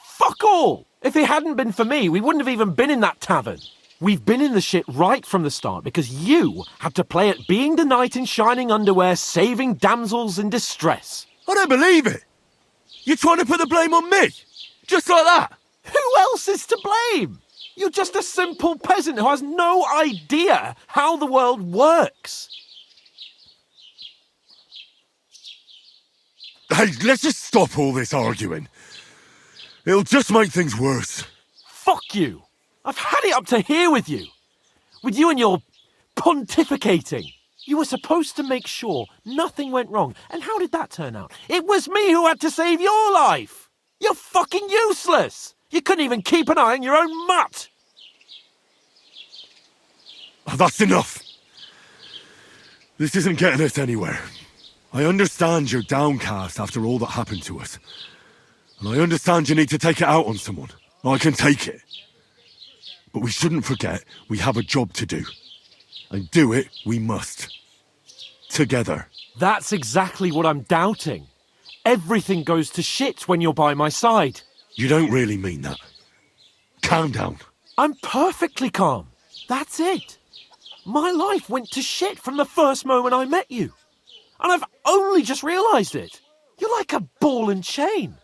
Fuck all! If it hadn't been for me, we wouldn't have even been in that tavern. We've been in the shit right from the start because you had to play at being the knight in shining underwear, saving damsels in distress. I don't believe it. You're trying to put the blame on me? Just like that? Who else is to blame? You're just a simple peasant who has no idea how the world works. Hey, let's just stop all this arguing. It'll just make things worse. Fuck you. I've had it up to here with you. With you and your pontificating. You were supposed to make sure nothing went wrong. And how did that turn out? It was me who had to save your life. You're fucking useless. You couldn't even keep an eye on your own mutt. Oh, that's enough. This isn't getting us anywhere. I understand you're downcast after all that happened to us. And I understand you need to take it out on someone. I can take it. But we shouldn't forget we have a job to do. And do it we must. Together. That's exactly what I'm doubting. Everything goes to shit when you're by my side. You don't really mean that. Calm down. I'm perfectly calm. That's it. My life went to shit from the first moment I met you. And I've only just realised it. You're like a ball and chain.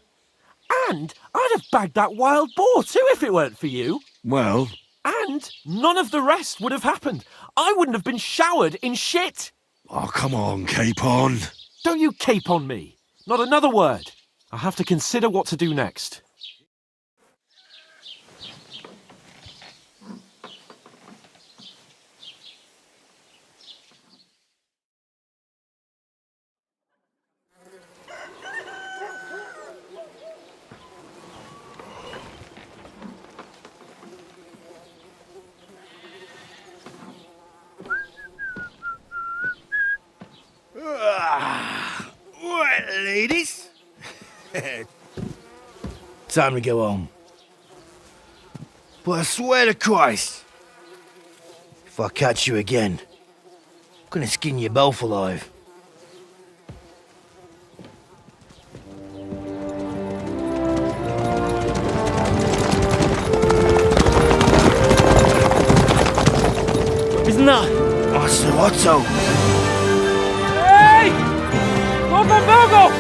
And I'd have bagged that wild boar too if it weren't for you. Well... And none of the rest would have happened. I wouldn't have been showered in shit. Oh, come on, Capon. Don't you cape on me. Not another word. I have to consider what to do next. Right, ladies. Time to go home. But I swear to Christ, if I catch you again, I'm gonna skin you both alive. Isn't that? Oh, Sir Otto. Hey! Lord Monbergo!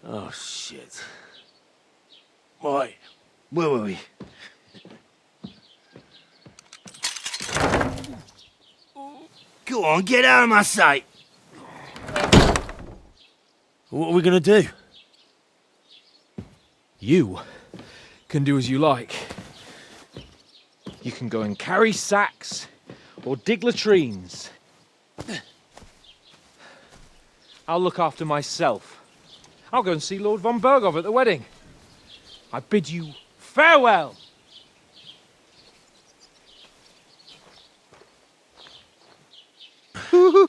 Oh, shit. Right, where were we? Go on, get out of my sight. What are we gonna do? You can do as you like. You can go and carry sacks or dig latrines. I'll look after myself. I'll go and see Lord von Bergov at the wedding. I bid you farewell. All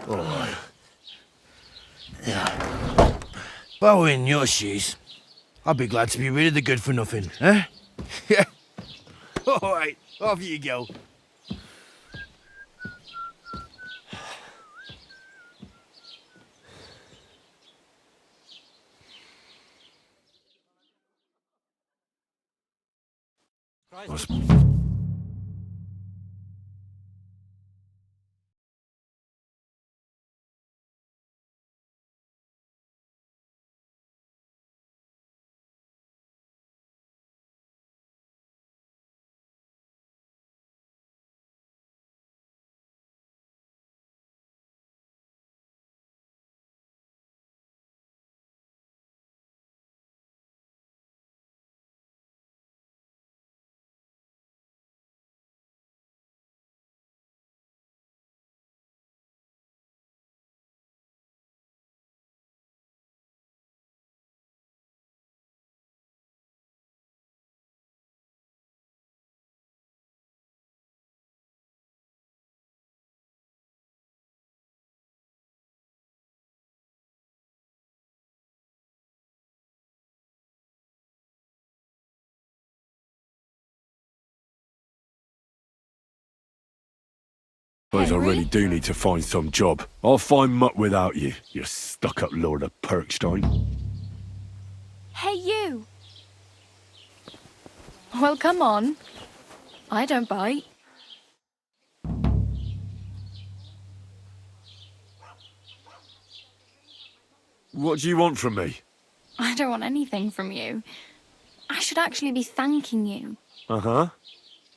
right. Yeah. If I were in your shoes, I'd be glad to be rid of the good for nothing, eh? Yeah. All right, off you go. Suppose I really do need to find some job. I'll find mutt without you, you stuck-up Lord of Perkstein. Hey, you! Well, come on. I don't bite. What do you want from me? I don't want anything from you. I should actually be thanking you. Uh-huh.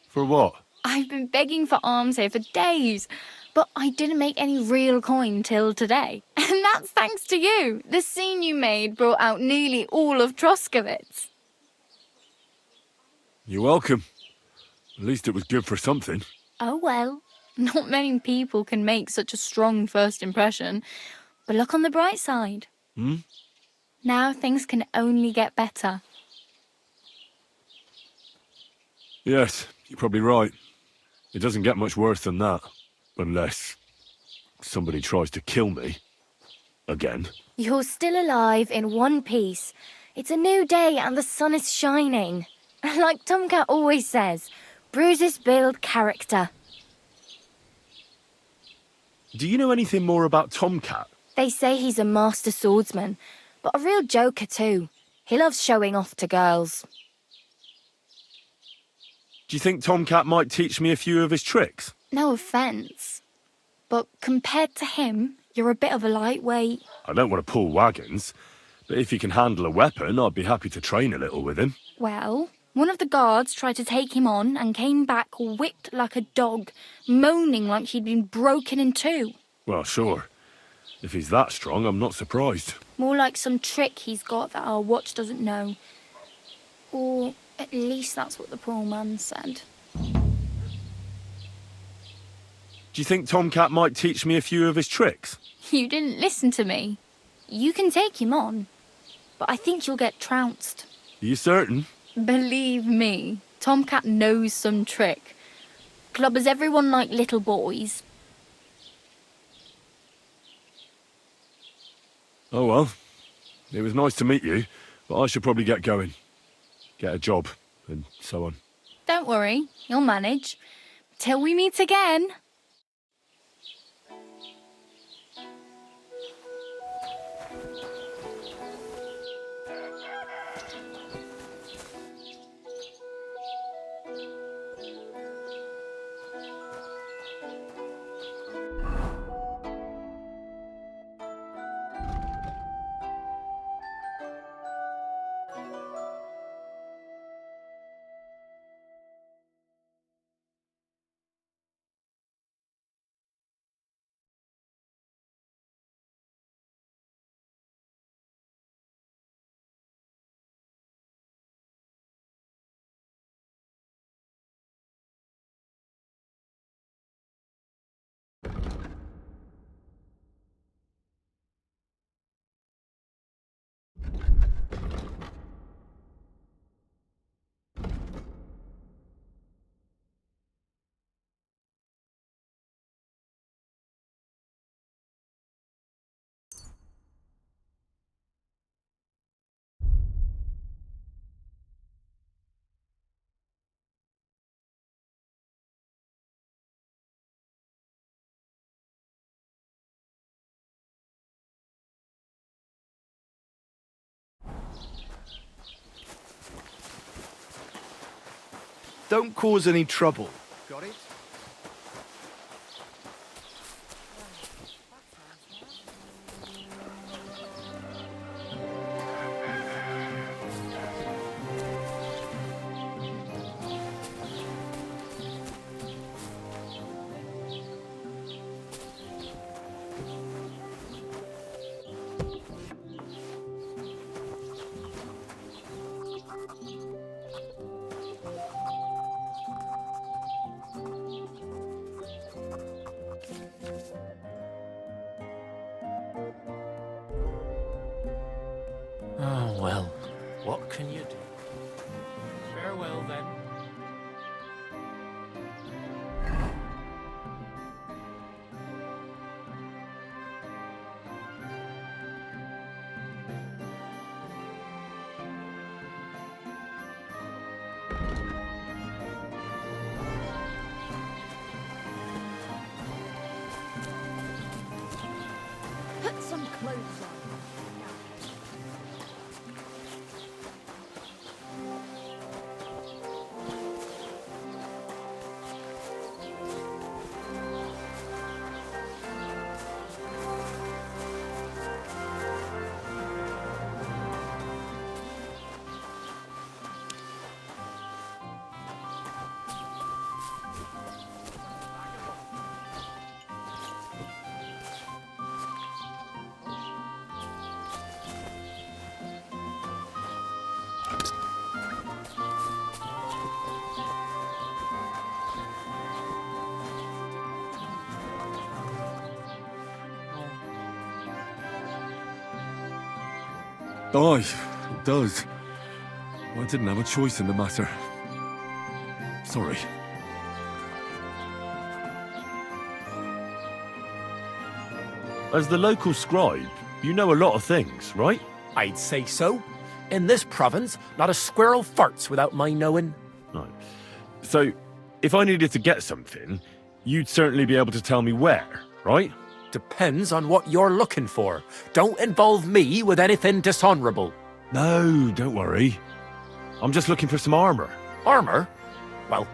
For what? I've been begging for alms here for days, but I didn't make any real coin till today. And That's thanks to you. The scene you made brought out nearly all of Troskowitz. You're welcome. At least it was good for something. Oh well. Not many people can make such a strong first impression. But look on the bright side. Hmm? Now things can only get better. Yes, you're probably right. It doesn't get much worse than that. Unless somebody tries to kill me. Again. You're still alive in one piece. It's a new day and the sun is shining. Like Tomcat always says, bruises build character. Do you know anything more about Tomcat? They say he's a master swordsman, but a real joker too. He loves showing off to girls. Do you think Tomcat might teach me a few of his tricks? No offence. But compared to him, you're a bit of a lightweight. I don't want to pull wagons, but if he can handle a weapon, I'd be happy to train a little with him. Well, one of the guards tried to take him on and came back whipped like a dog, moaning like he'd been broken in two. Well, sure. If he's that strong, I'm not surprised. More like some trick he's got that our watch doesn't know. Or at least that's what the poor man said. Do you think Tomcat might teach me a few of his tricks? You didn't listen to me. You can take him on, but I think you'll get trounced. Are you certain? Believe me, Tomcat knows some trick. Clubbers everyone like little boys. Oh well. It was nice to meet you, but I should probably get going. Get a job, and so on. Don't worry, you'll manage. Till we meet again. Don't cause any trouble. Got it? Oh, well, what can you do? Farewell, then. Put some clothes on. Aye, it does. I didn't have a choice in the matter. Sorry. As the local scribe, you know a lot of things, right? I'd say so. In this province, not a squirrel farts without my knowing. Right. So, if I needed to get something, you'd certainly be able to tell me where, right? Depends on what you're looking for. Don't involve me with anything dishonorable. No, don't worry. I'm just looking for some armor. Armor? Well,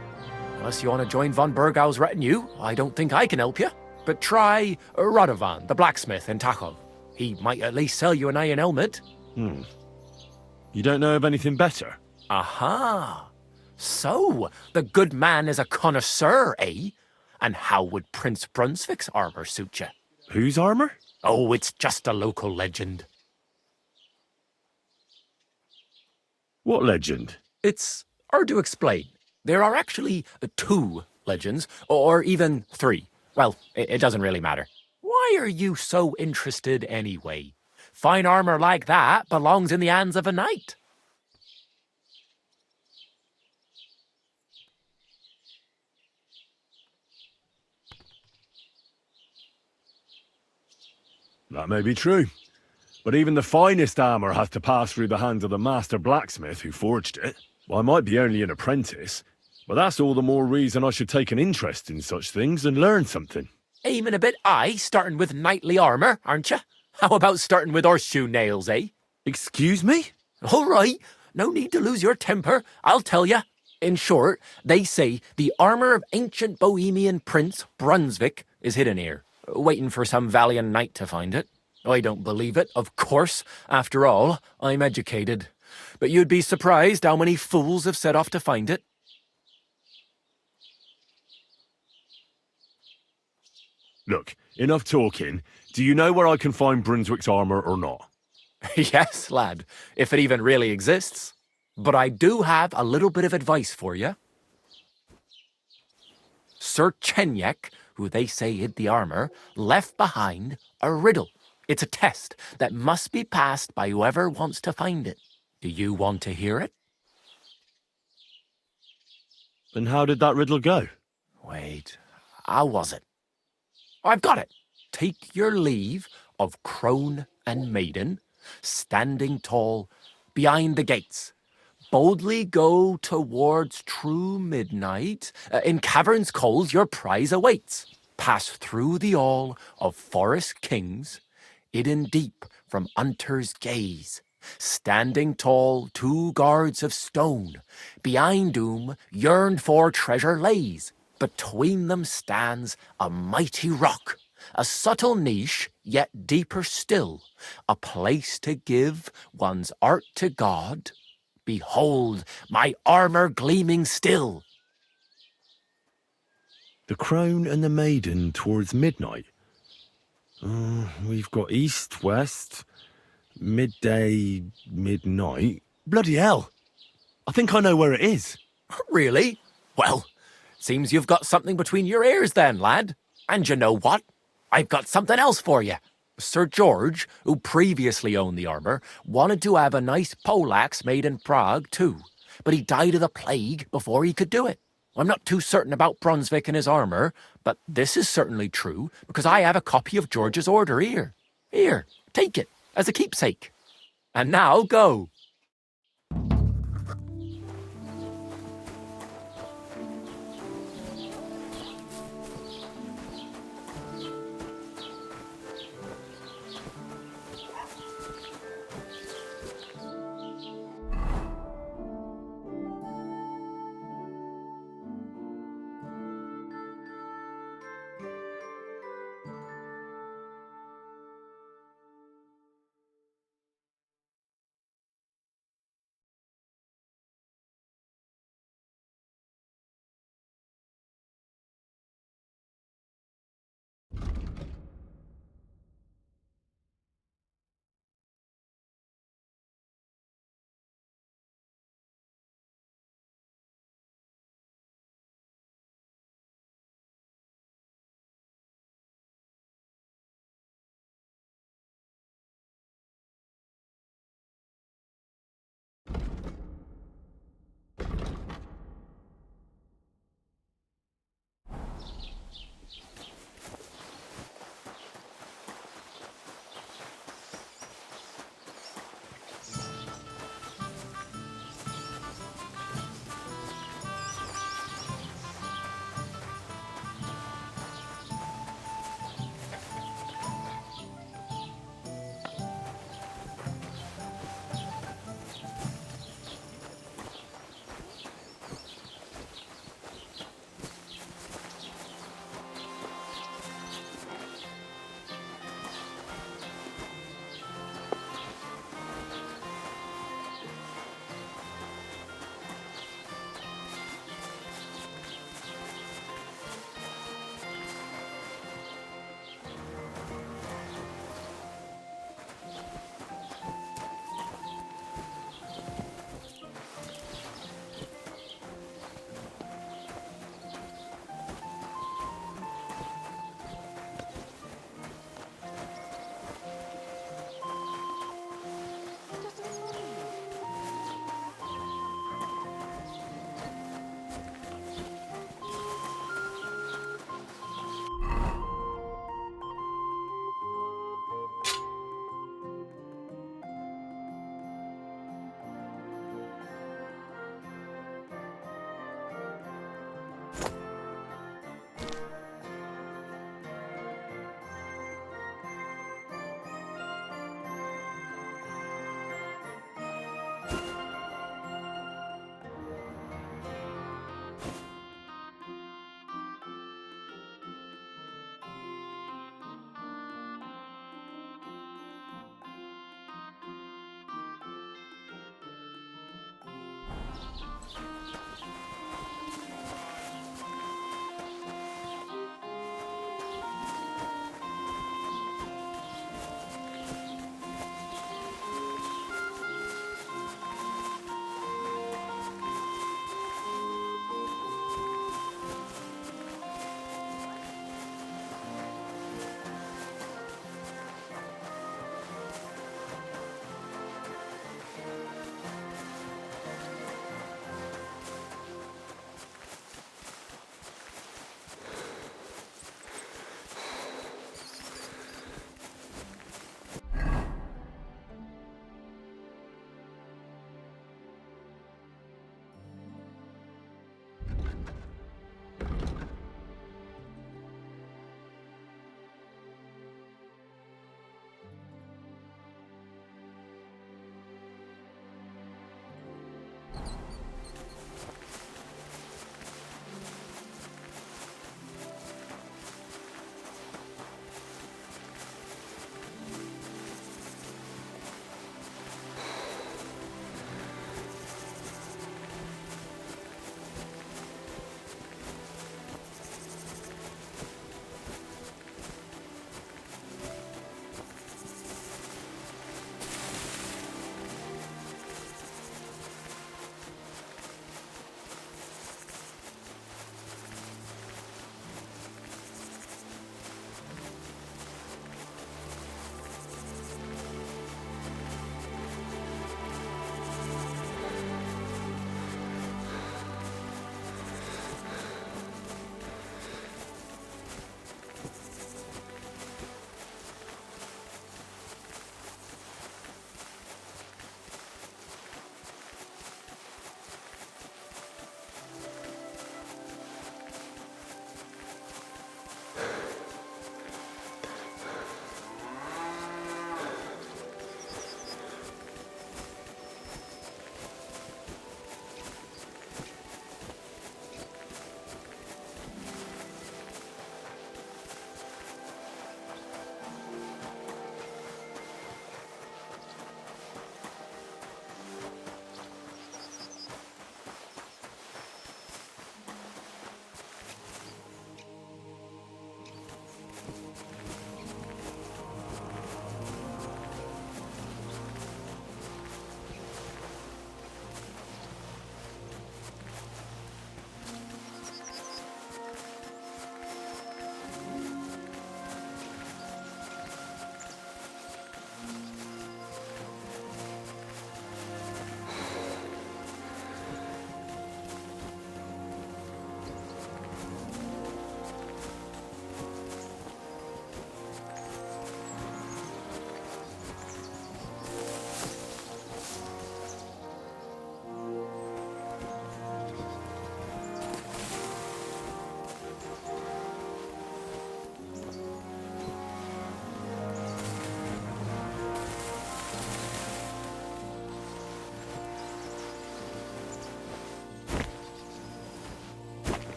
unless you want to join von Burgau's retinue, I don't think I can help you. But try Radovan, the blacksmith in Tachov. He might at least sell you an iron helmet. You don't know of anything better? Aha! So, the good man is a connoisseur, eh? And how would Prince Brunswick's armor suit you? Whose armor? Oh, it's just a local legend. What legend? It's hard to explain. There are actually 2 legends, or even 3. Well, it doesn't really matter. Why are you so interested anyway? Fine armor like that belongs in the hands of a knight. That may be true. But even the finest armor has to pass through the hands of the master blacksmith who forged it. Well, I might be only an apprentice, but that's all the more reason I should take an interest in such things and learn something. Aiming a bit high, starting with knightly armor, aren't you? How about starting with horseshoe nails, eh? Excuse me? All right, no need to lose your temper, I'll tell you. In short, they say the armor of ancient Bohemian Prince Brunswick is hidden here, waiting for some valiant knight to find it. I don't believe it, of course. After all, I'm educated. But you'd be surprised how many fools have set off to find it. Look, enough talking. Do you know where I can find Brunswick's armor or not? Yes, lad, if it even really exists. But I do have a little bit of advice for you. Sir Chenyek, who they say hid the armor, left behind a riddle. It's a test that must be passed by whoever wants to find it. Do you want to hear it? And how did that riddle go? Wait, how was it? I've got it. Take your leave of crone and maiden, standing tall behind the gates. Boldly go towards true midnight. In caverns cold your prize awaits. Pass through the all of forest kings, hidden deep from hunter's gaze. Standing tall, 2 guards of stone, behind whom yearned for treasure lays. Between them stands a mighty rock, a subtle niche, yet deeper still, a place to give one's art to God. Behold, my armor gleaming still. The crone and the maiden towards midnight. We've got east, west, midday, midnight. Bloody hell! I think I know where it is. Really? Well, seems you've got something between your ears then, lad. And you know what? I've got something else for you. Sir George, who previously owned the armor, wanted to have a nice poleaxe made in Prague too, but he died of the plague before he could do it. I'm not too certain about Brunswick and his armor, but this is certainly true because I have a copy of George's order here. Here, take it as a keepsake. And now go.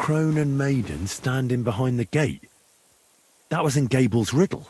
crone and maiden standing behind the gate. That was in Gable's riddle.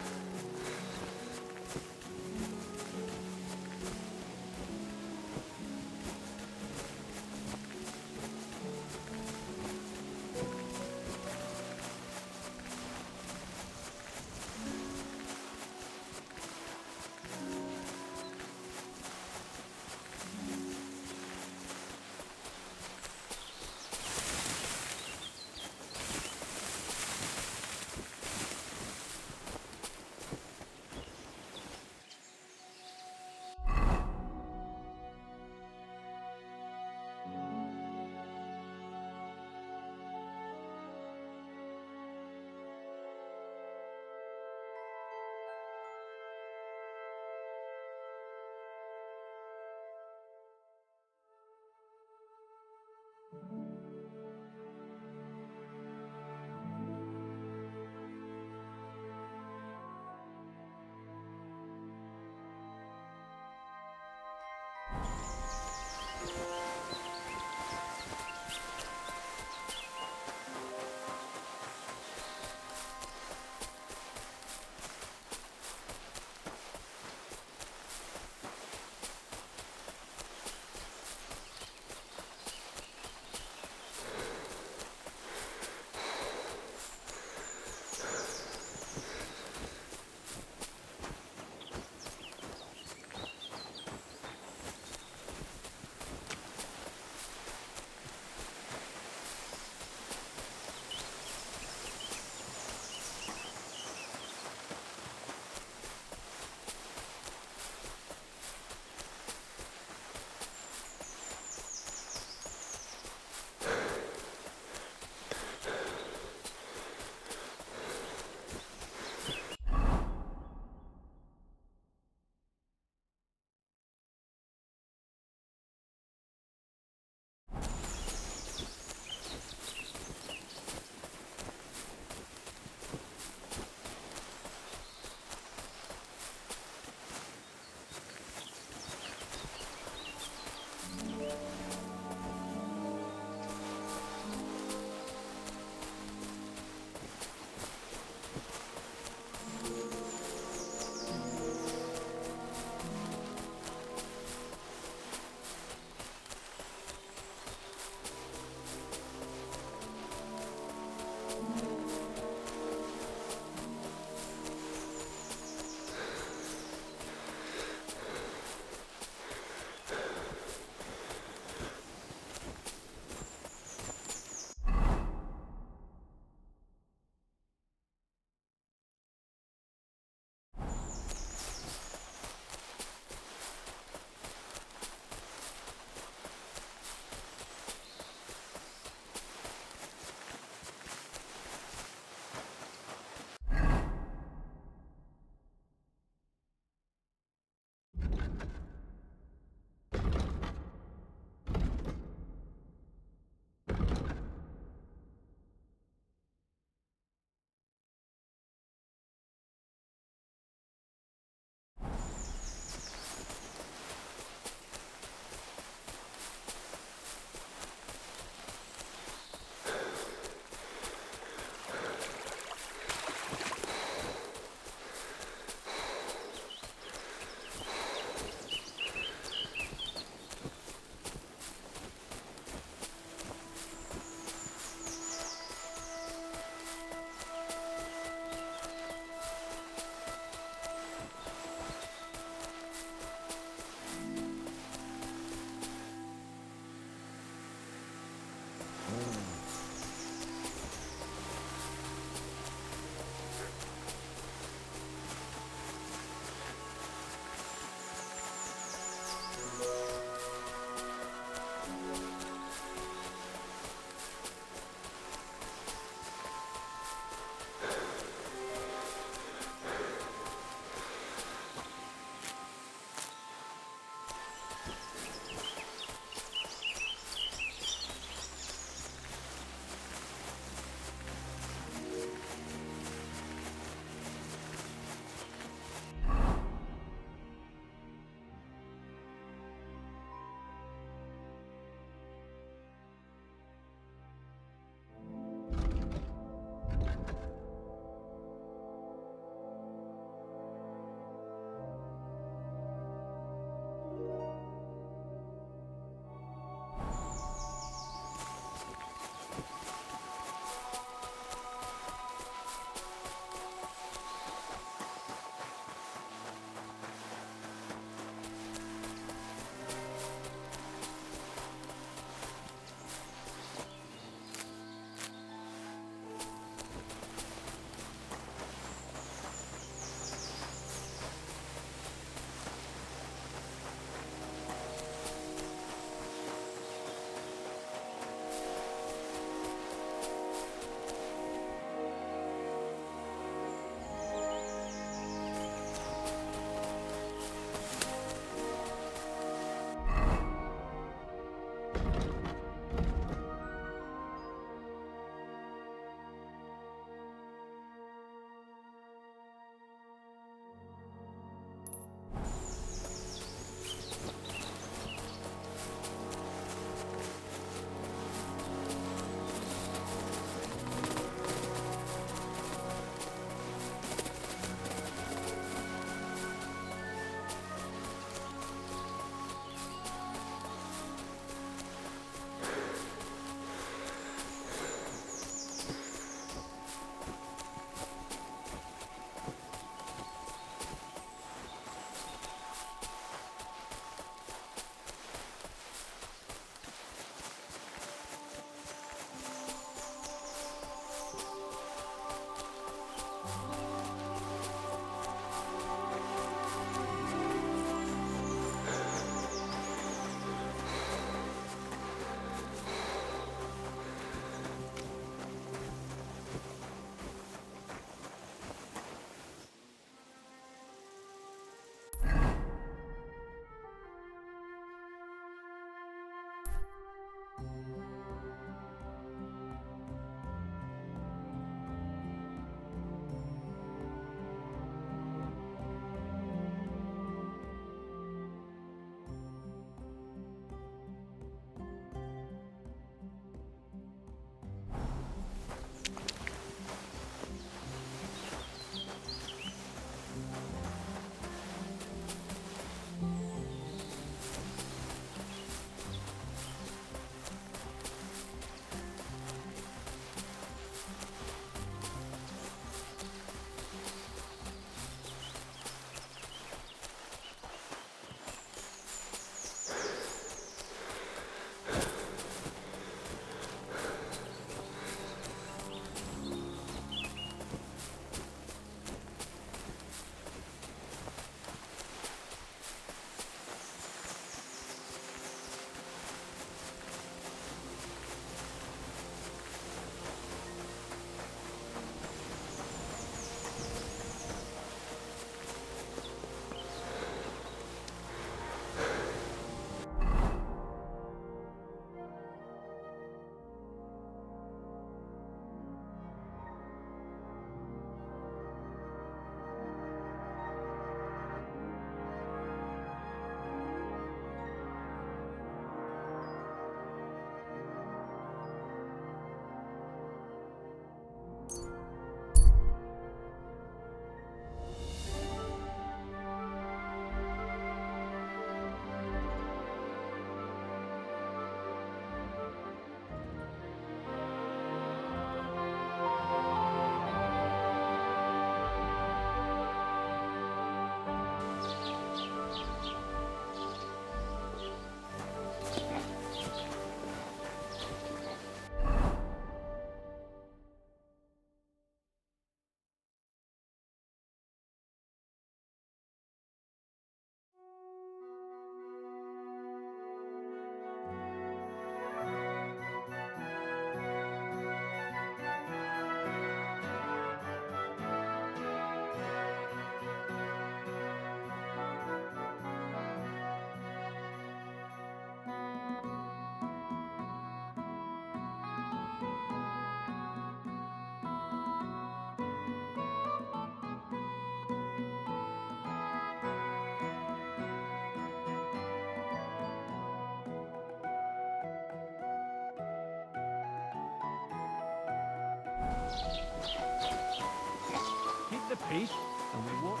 peace, and we won't.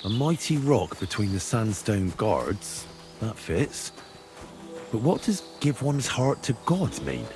A mighty rock between the sandstone guards. That fits. But what does give one's heart to God mean?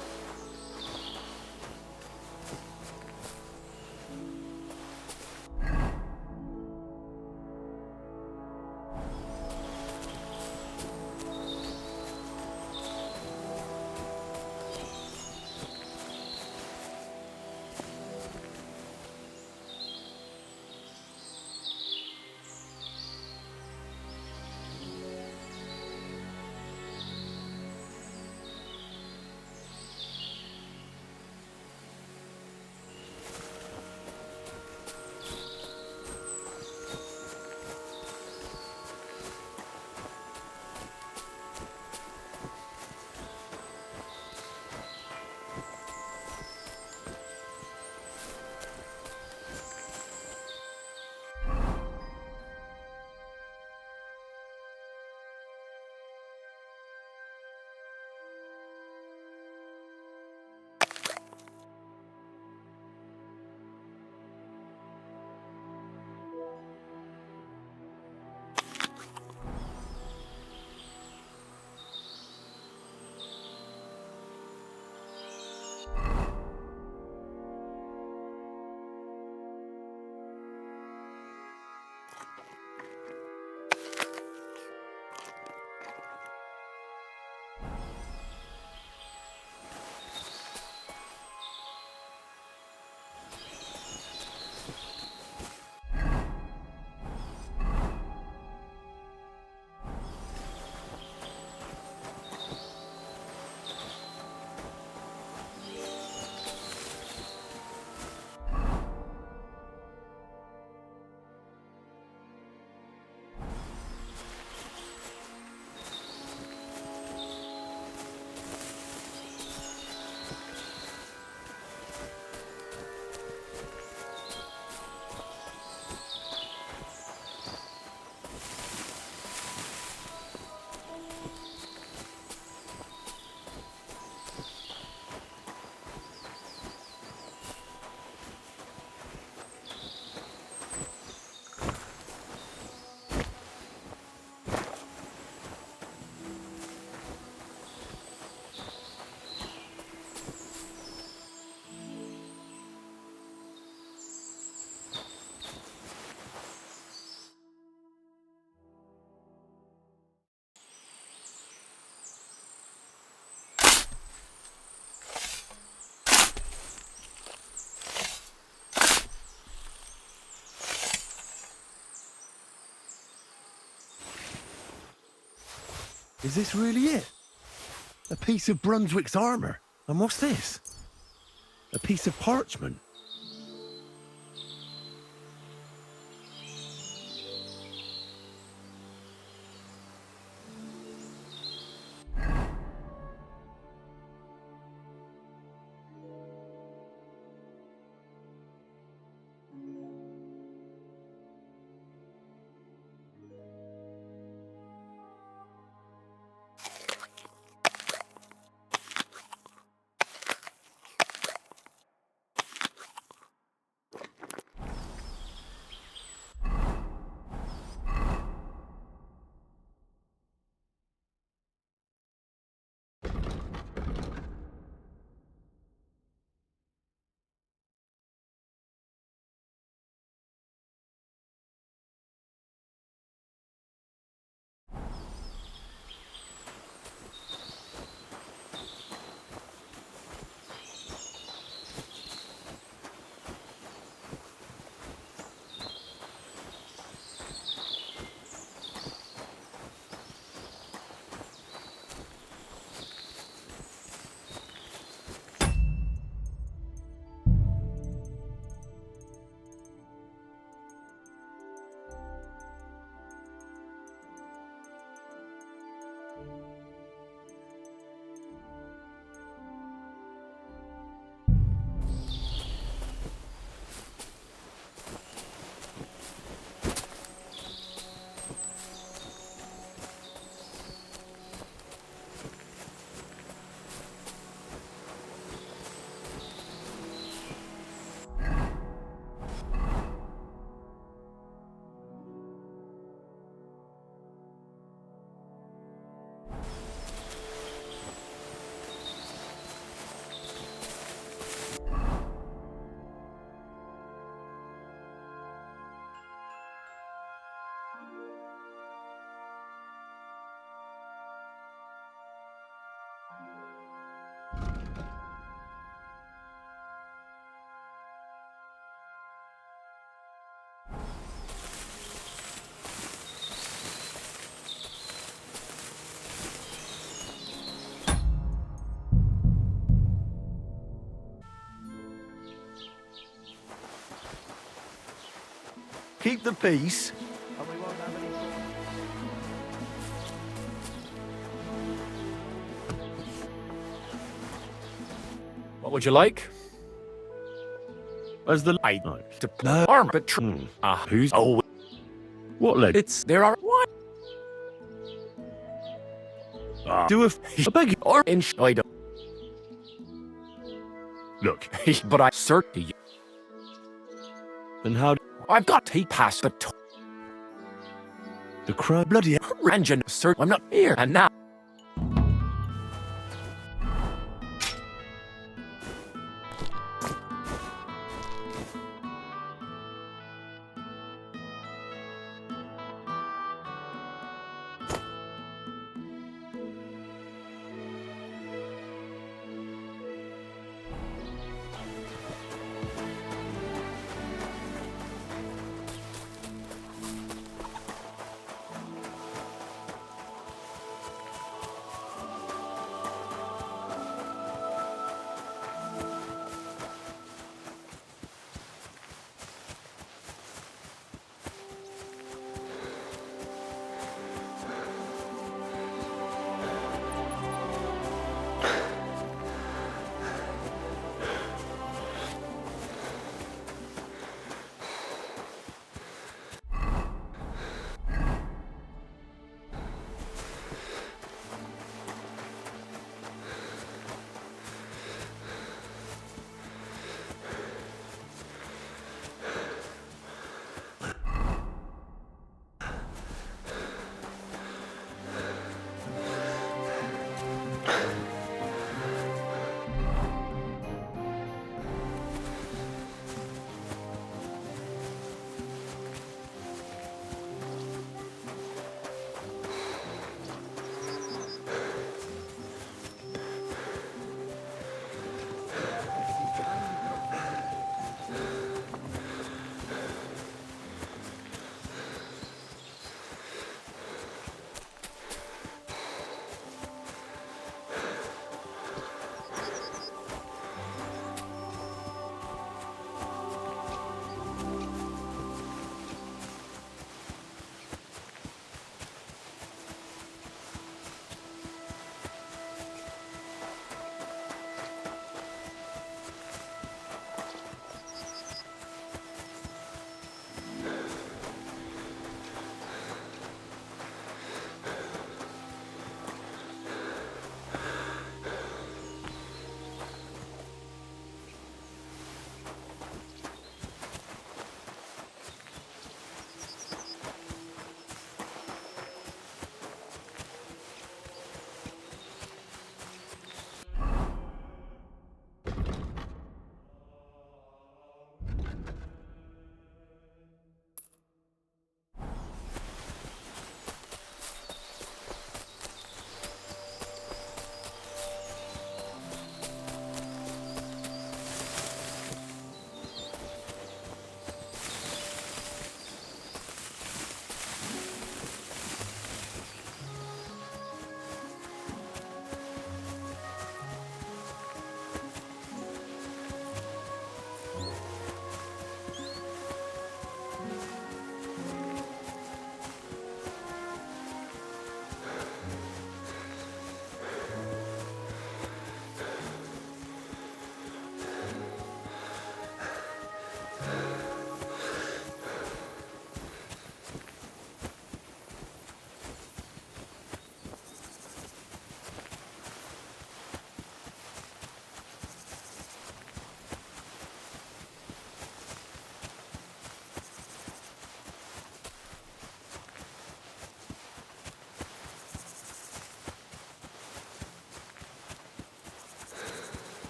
Is this really it? A piece of Brunswick's armour? And what's this? A piece of parchment? Keep the peace. What would you like? As the I to arm, but who's what led? it's there are what Do a beg or in I don't look. but I certainly you. And how I've got to pass the crowd bloody engine sir I'm not here and now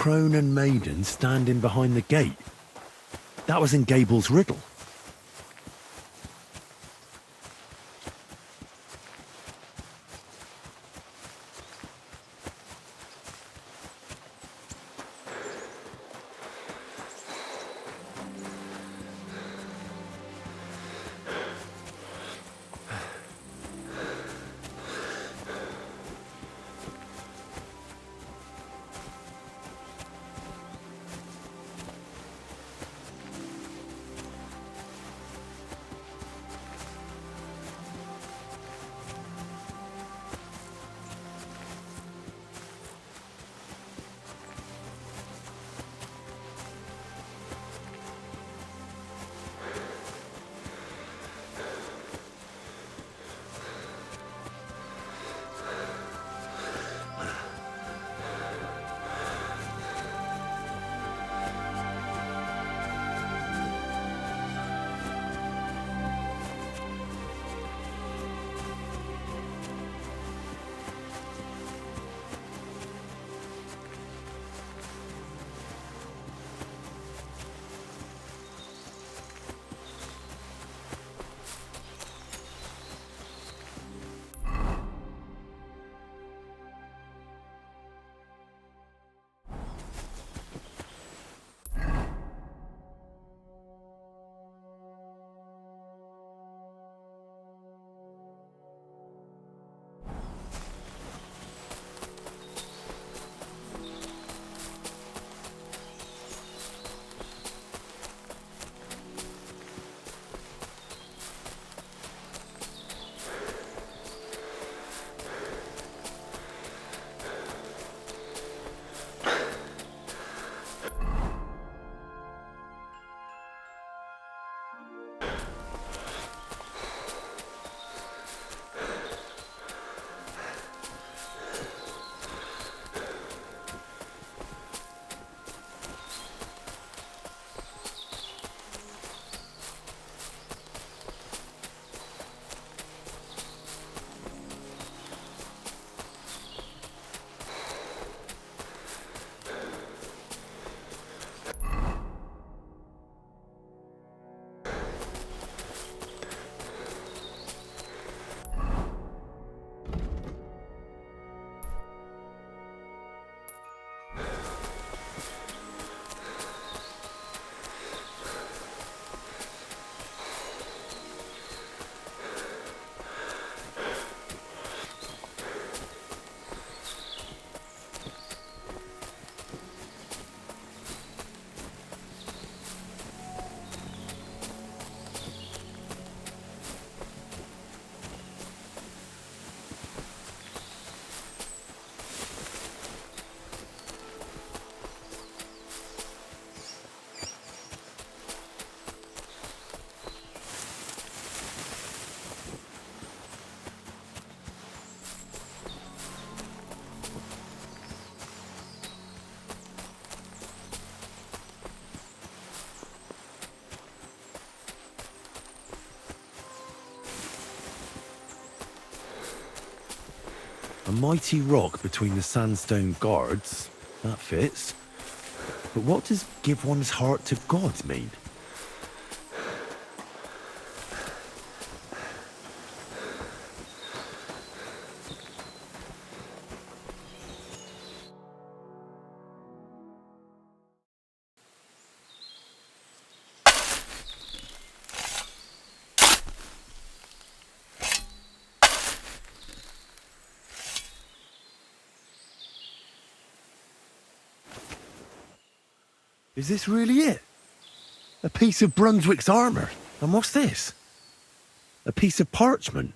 crone and maiden standing behind the gate. That was in Gable's riddle. A mighty rock between the sandstone guards. That fits. But what does give one's heart to God mean? Is this really it? A piece of Brunswick's armour? And what's this? A piece of parchment?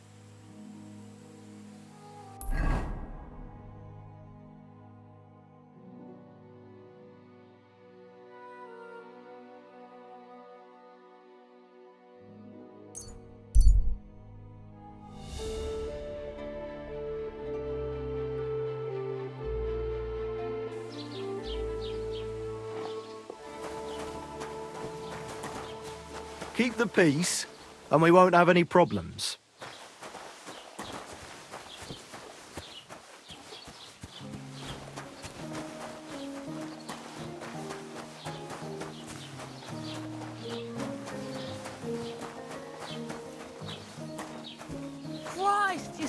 Keep the peace, and we won't have any problems.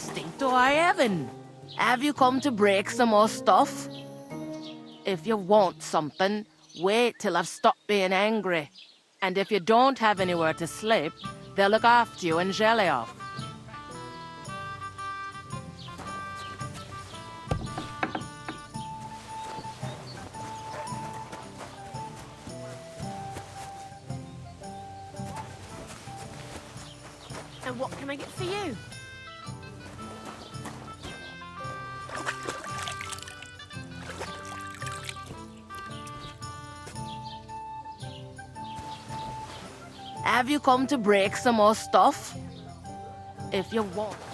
distinct to high heaven. Have you come to break some more stuff? If you want something, wait till I've stopped being angry. And if you don't have anywhere to sleep, they'll look after you in Jelioff. And what can I get for you? Have you come to break some more stuff? If you want.